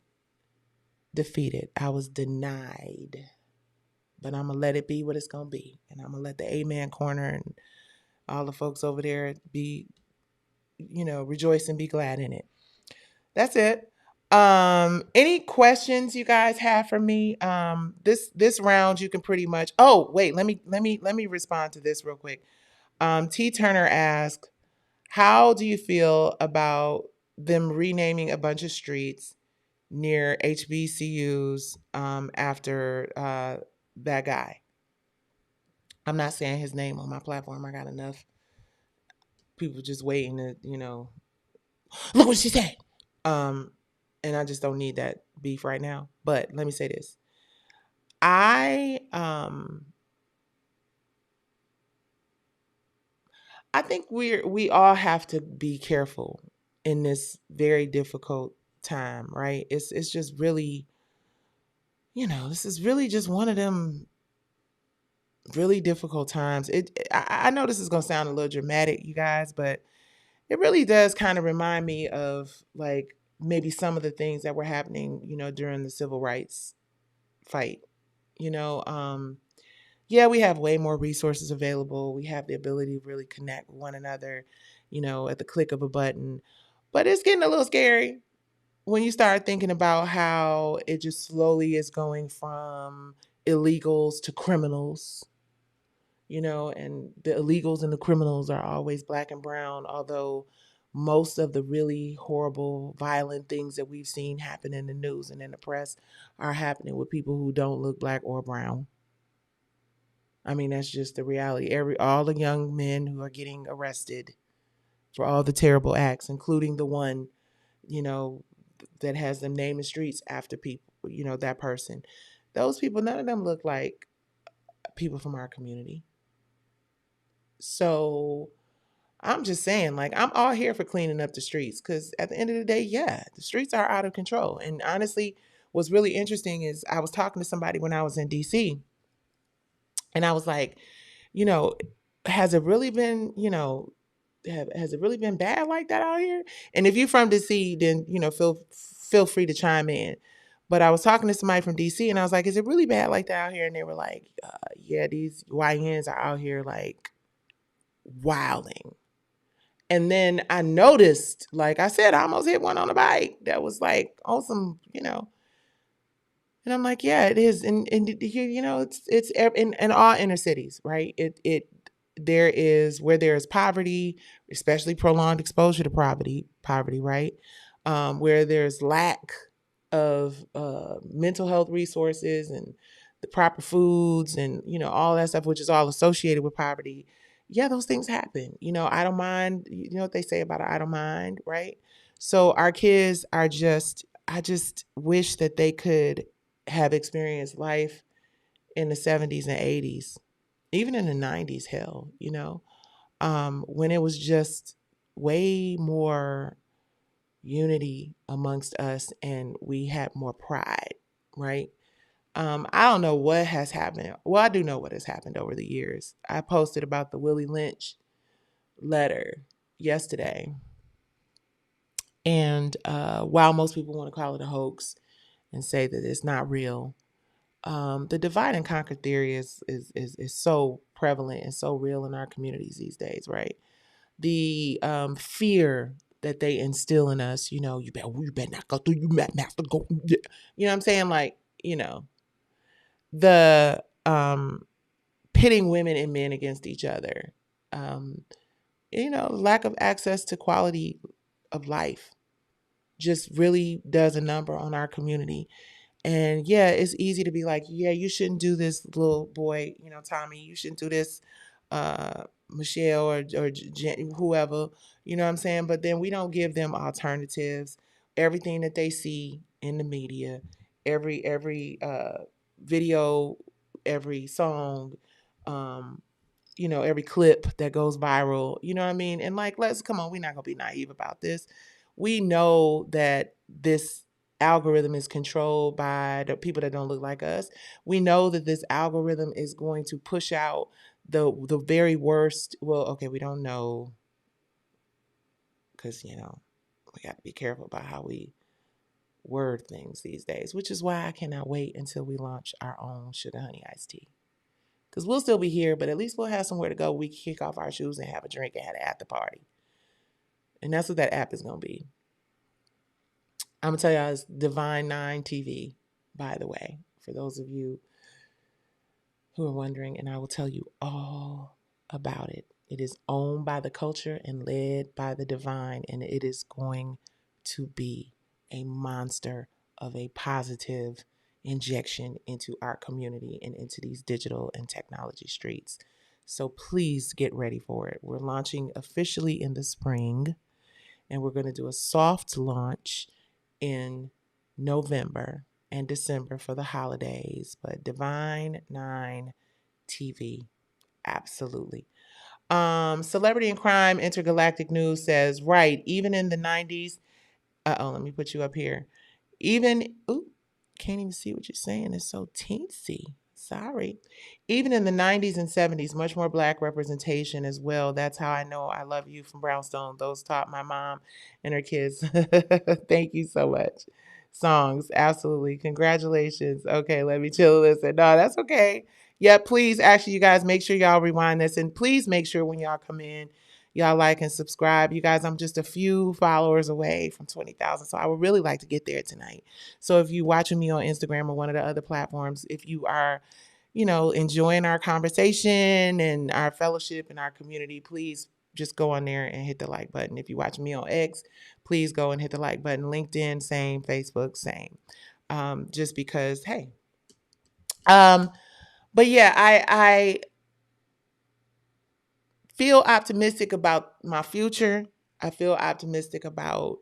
defeated. I was denied, but I'm gonna let it be what it's gonna be, and I'm gonna let the Amen Corner and all the folks over there be, rejoice and be glad in it. That's it. Any questions you guys have for me? This round you can pretty much. Oh wait, let me respond to this real quick. T Turner asked, "How do you feel about them renaming a bunch of streets near HBCUs after that guy?" I'm not saying his name on my platform. I got enough people just waiting to, look what she said. Um, and I just don't need that beef right now. But let me say this. I um I think we all have to be careful in this very difficult time, right? It's just really, this is really just one of them really difficult times. I know this is gonna sound a little dramatic, you guys, but it really does kind of remind me of like maybe some of the things that were happening, during the civil rights fight. You know, um, yeah, we have way more resources available. We have the ability to really connect with one another, at the click of a button. But it's getting a little scary when you start thinking about how it just slowly is going from illegals to criminals, and the illegals and the criminals are always black and brown, although most of the really horrible, violent things that we've seen happen in the news and in the press are happening with people who don't look black or brown. I mean, that's just the reality. All the young men who are getting arrested for all the terrible acts, including the one, you know, that has them naming streets after people, that person. Those people, none of them look like people from our community. So I'm just saying, like, I'm all here for cleaning up the streets because at the end of the day, yeah, the streets are out of control. And honestly, what's really interesting is I was talking to somebody when I was in DC, and I was like, you know, has it really been, has it really been bad like that out here? And if you're from DC, then feel free to chime in. But I was talking to somebody from DC, and I was like, "Is it really bad like that out here?" And they were like, "Yeah, these YNs are out here like wilding." And then I noticed, like I said, I almost hit one on a bike that was like on some, and I'm like, yeah, it is. And it's in all inner cities, right? There is where there is poverty, especially prolonged exposure to poverty, right? Where there's lack of mental health resources and the proper foods and all that stuff, which is all associated with poverty. Yeah, those things happen. I don't mind. You know what they say about I don't mind, right? So our kids are just. I just wish that they could have experienced life in the 70s and 80s, even in the 90s, hell, when it was just way more unity amongst us and we had more pride, right? I don't know what has happened. Well, I do know what has happened over the years. I posted about the Willie Lynch letter yesterday. And while most people want to call it a hoax and say that it's not real, the divide and conquer theory is so prevalent and so real in our communities these days, right? The fear that they instill in us, you better not go through, you better not go. You know what I'm saying? Like, the pitting women and men against each other. Um, lack of access to quality of life just really does a number on our community. And yeah, it's easy to be like, yeah, you shouldn't do this, little boy, Tommy, you shouldn't do this, Michelle or whoever, you know what I'm saying? But then we don't give them alternatives. Everything that they see in the media, every video, every song, um, every clip that goes viral, you know what I mean? And like, let's come on, we're not gonna be naive about this. We know that this algorithm is controlled by the people that don't look like us. We know that this algorithm is going to push out the very worst. Well, okay, we don't know because we got to be careful about how we word things these days, which is why I cannot wait until we launch our own sugar honey iced tea. Because we'll still be here, but at least we'll have somewhere to go. We can kick off our shoes and have a drink and have an after party. And that's what that app is going to be. I'm going to tell y'all it's Divine 9 TV, by the way, for those of you who are wondering. And I will tell you all about it. It is owned by the culture and led by the divine. And it is going to be a monster of a positive injection into our community and into these digital and technology streets. So please get ready for it. We're launching officially in the spring, and we're going to do a soft launch in November and December for the holidays. But Divine 9 TV, absolutely. Celebrity and Crime Intergalactic News says, right, even in the 90s, let me put you up here. Can't even see what you're saying. It's so teensy. Sorry. Even in the 90s and 70s, much more Black representation as well. That's how I know I love you from Brownstone. Those taught my mom and her kids. Thank you so much. Songs, absolutely. Congratulations. Okay, let me chill. Listen. No, that's okay. Yeah, please, actually, you guys, make sure y'all rewind this. And please make sure when y'all come in, y'all like and subscribe. You guys, I'm just a few followers away from 20,000. So I would really like to get there tonight. So if you're watching me on Instagram or one of the other platforms, if you are, enjoying our conversation and our fellowship and our community, please just go on there and hit the like button. If you're watching me on X, please go and hit the like button. LinkedIn, same. Facebook, same. Just because, hey. But yeah, I feel optimistic about my future. I feel optimistic about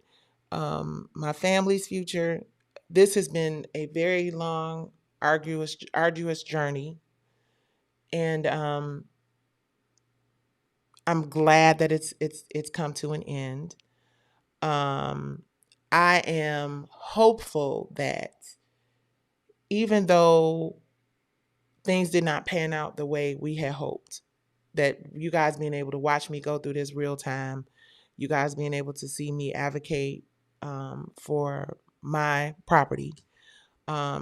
my family's future. This has been a very long, arduous journey, and I'm glad that it's come to an end. Um, I am hopeful that even though things did not pan out the way we had hoped, that you guys being able to watch me go through this real time, you guys being able to see me advocate for my property,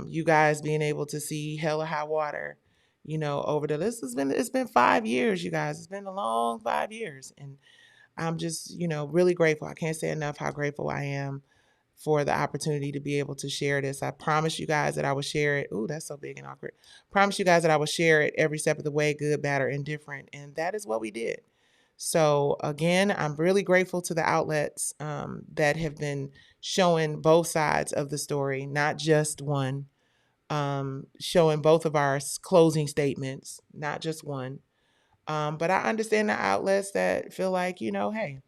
you guys being able to see hella high water, over it's been 5 years, you guys. It's been a long 5 years, and I'm just, really grateful. I can't say enough how grateful I am for the opportunity to be able to share this. I promise you guys that I will share it. Ooh, that's so big and awkward. Promise you guys that I will share it every step of the way, good, bad, or indifferent. And that is what we did. So again, I'm really grateful to the outlets that have been showing both sides of the story, not just one, showing both of our closing statements, not just one. But I understand the outlets that feel like, hey,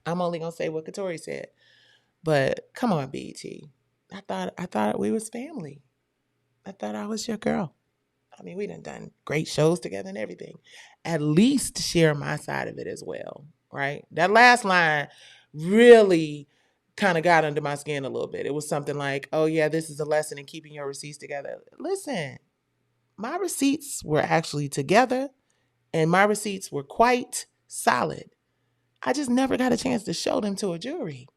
I'm only gonna say what Katori said. But come on, BT. I thought we was family. I thought I was your girl. I mean, we done great shows together and everything. At least share my side of it as well, right? That last line really kind of got under my skin a little bit. It was something like, oh yeah, this is a lesson in keeping your receipts together. Listen, my receipts were actually together and my receipts were quite solid. I just never got a chance to show them to a jury.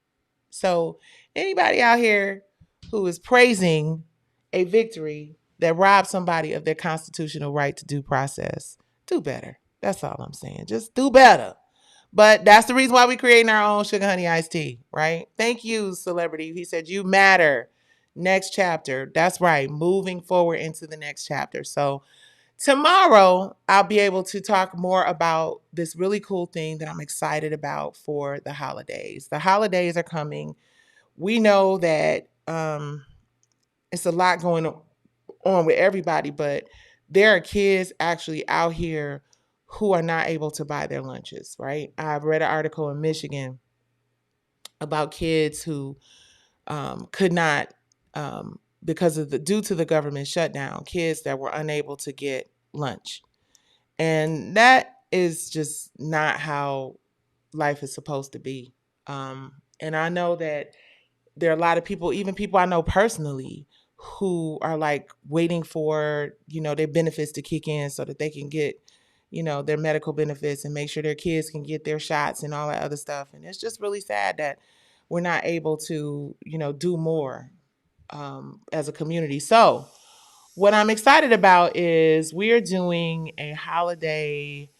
So anybody out here who is praising a victory that rob somebody of their constitutional right to due process. Do better. That's all I'm saying. Just do better. But that's the reason why we creating our own sugar honey iced tea, right? Thank you, celebrity. He said you matter. Next chapter. That's right. Moving forward into the next chapter. So tomorrow I'll be able to talk more about this really cool thing that I'm excited about for the holidays. The holidays are coming. We know that it's a lot going on with everybody, but there are kids actually out here who are not able to buy their lunches, right? I've read an article in Michigan about kids who could not, because of the due to the government shutdown, kids that were unable to get lunch. And that is just not how life is supposed to be. And I know that there are a lot of people, even people I know personally, who are like waiting for, their benefits to kick in so that they can get, their medical benefits and make sure their kids can get their shots and all that other stuff. And it's just really sad that we're not able to, do more as a community. So, what I'm excited about is we're doing a holiday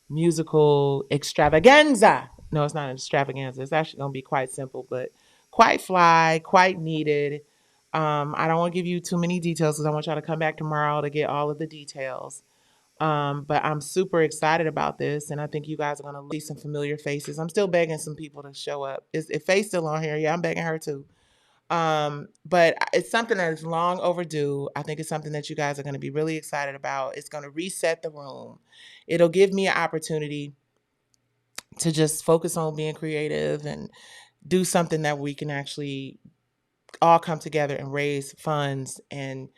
musical extravaganza. No, it's not an extravaganza. It's actually going to be quite simple, but quite fly, quite needed. I don't want to give you too many details because I want y'all to come back tomorrow to get all of the details. But I'm super excited about this, and I think you guys are going to see some familiar faces. I'm still begging some people to show up. Is Faye still on here? Yeah, I'm begging her too. But it's something that is long overdue. I think it's something that you guys are going to be really excited about. It's going to reset the room. It'll give me an opportunity to just focus on being creative and do something that we can actually all come together and raise funds and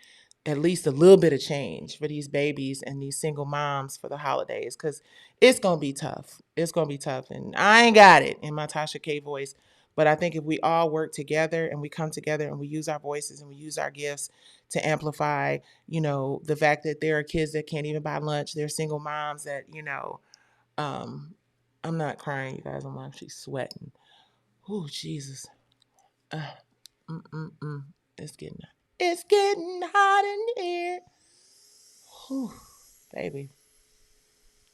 at least a little bit of change for these babies and these single moms for the holidays, because it's going to be tough. It's going to be tough. And I ain't got it in my Tasha K voice. But I think if we all work together and we come together and we use our voices and we use our gifts to amplify, the fact that there are kids that can't even buy lunch, there are single moms that, um, I'm not crying, you guys. I'm actually sweating. Oh, Jesus. Uh, mm. It's getting hot in here. Whew, baby.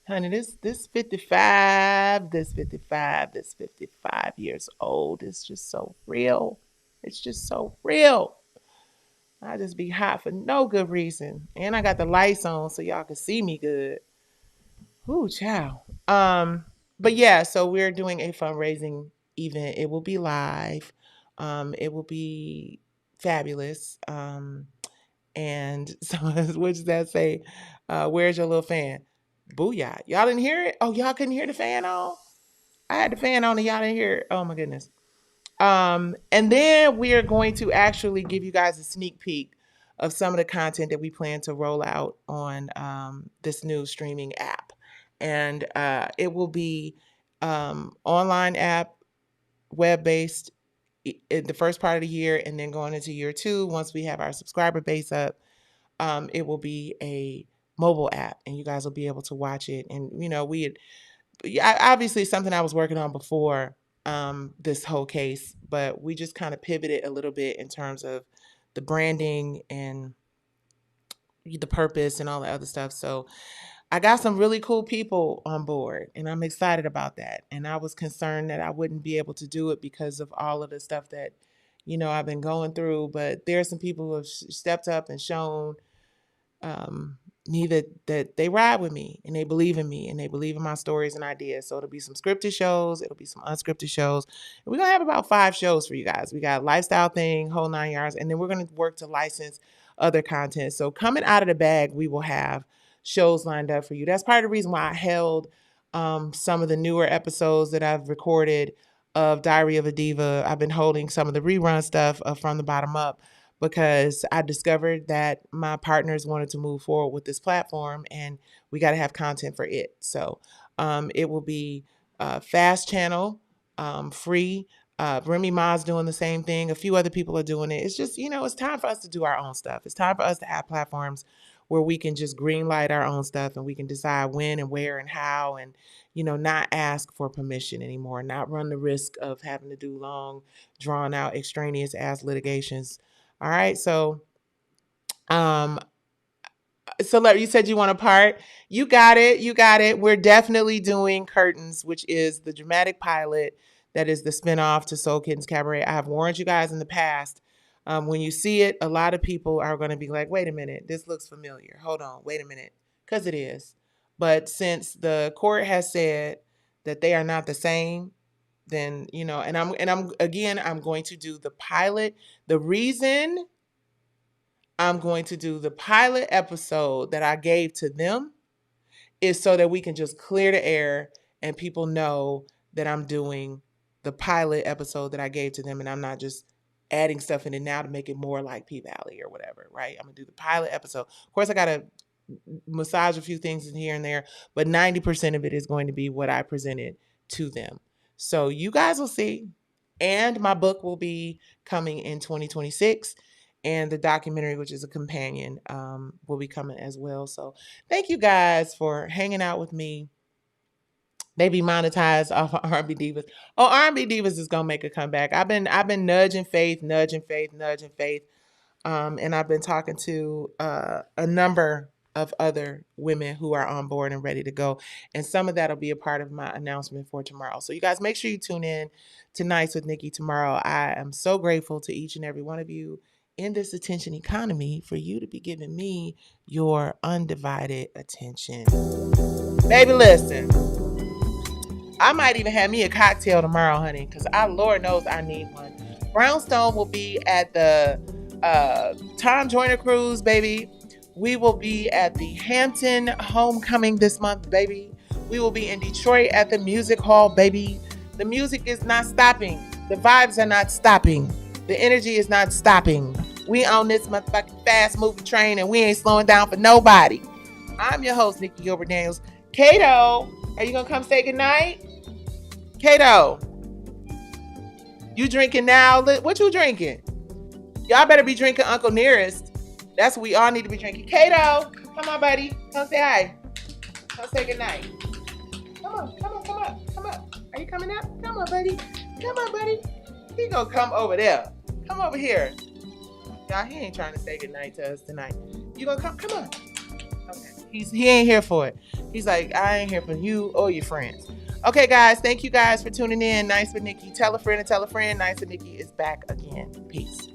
Honey, this 55, this 55 years old is just so real. It's just so real. I just be hot for no good reason. And I got the lights on so y'all can see me good. Ooh, child. But yeah, so we're doing a fundraising event. It will be live. It will be fabulous. And so what does that say? Where's your little fan? Booyah. Y'all didn't hear it? Oh, y'all couldn't hear the fan on? I had the fan on and y'all didn't hear it. Oh my goodness. And then we are going to actually give you guys a sneak peek of some of the content that we plan to roll out on this new streaming app. And it will be online app, web based in the first part of the year, and then going into year two, once we have our subscriber base up, it will be a mobile app, and you guys will be able to watch it. And we had obviously something I was working on before this whole case, but we just kind of pivoted a little bit in terms of the branding and the purpose and all the other stuff. So I got some really cool people on board, and I'm excited about that. And I was concerned that I wouldn't be able to do it because of all of the stuff that I've been going through. But there are some people who have stepped up and shown me that they ride with me and they believe in me and they believe in my stories and ideas. So it'll be some scripted shows, it'll be some unscripted shows. And we're gonna have about 5 shows for you guys. We got lifestyle thing, whole 9 yards, and then we're gonna work to license other content. So coming out of the bag, we will have shows lined up for you. That's part of the reason why I held some of the newer episodes that I've recorded of Diary of a Diva. I've been holding some of the rerun stuff from the bottom up because I discovered that my partners wanted to move forward with this platform and we got to have content for it. So it will be fast channel, free. Remy Ma's doing the same thing. A few other people are doing it. It's just, it's time for us to do our own stuff. It's time for us to have platforms where we can just green light our own stuff and we can decide when and where and how and, not ask for permission anymore, not run the risk of having to do long, drawn out, extraneous ass litigations. All right. So Um, so you said you want a part. You got it. You got it. We're definitely doing Curtains, which is the dramatic pilot that is the spinoff to Soul Kittens Cabaret. I have warned you guys in the past. When you see it, a lot of people are going to be like, wait a minute, this looks familiar. Hold on, wait a minute. Because it is. But since the court has said that they are not the same, then, I'm going to do the pilot. The reason I'm going to do the pilot episode that I gave to them is so that we can just clear the air and people know that I'm doing the pilot episode that I gave to them and I'm not just adding stuff in it now to make it more like P Valley or whatever, right? I'm gonna do the pilot episode. Of course, I gotta massage a few things in here and there, but 90% of it is going to be what I presented to them. So you guys will see. And my book will be coming in 2026. And the documentary, which is a companion, will be coming as well. So thank you guys for hanging out with me. They be monetized off of R&B Divas. Oh, R&B Divas is gonna make a comeback. I've been nudging Faith, nudging Faith, nudging Faith. And I've been talking to a number of other women who are on board and ready to go. And some of that will be a part of my announcement for tomorrow. So you guys make sure you tune in to Nights with Nicci tomorrow. I am so grateful to each and every one of you in this attention economy for you to be giving me your undivided attention. Baby, listen. I might even have me a cocktail tomorrow, honey, because Lord knows I need one. Brownstone will be at the Tom Joyner Cruise, baby. We will be at the Hampton Homecoming this month, baby. We will be in Detroit at the Music Hall, baby. The music is not stopping. The vibes are not stopping. The energy is not stopping. We on this motherfucking fast moving train and we ain't slowing down for nobody. I'm your host, Nicci Gilbert Daniels. Kato, are you going to come say goodnight? Kato, you drinking now? What you drinking? Y'all better be drinking Uncle Nearest. That's what we all need to be drinking. Kato, come on, buddy. Come say hi. Come say goodnight. Come on, come on, come on, come on. Are you coming up? Come on, buddy. Come on, buddy. He gonna come over there. Come over here. Y'all, he ain't trying to say goodnight to us tonight. You gonna come? Come on. Okay. He ain't here for it. He's like, I ain't here for you or your friends. Okay, guys. Thank you guys for tuning in. Nights with Nicci. Tell a friend and tell a friend. Nights with Nicci is back again. Peace.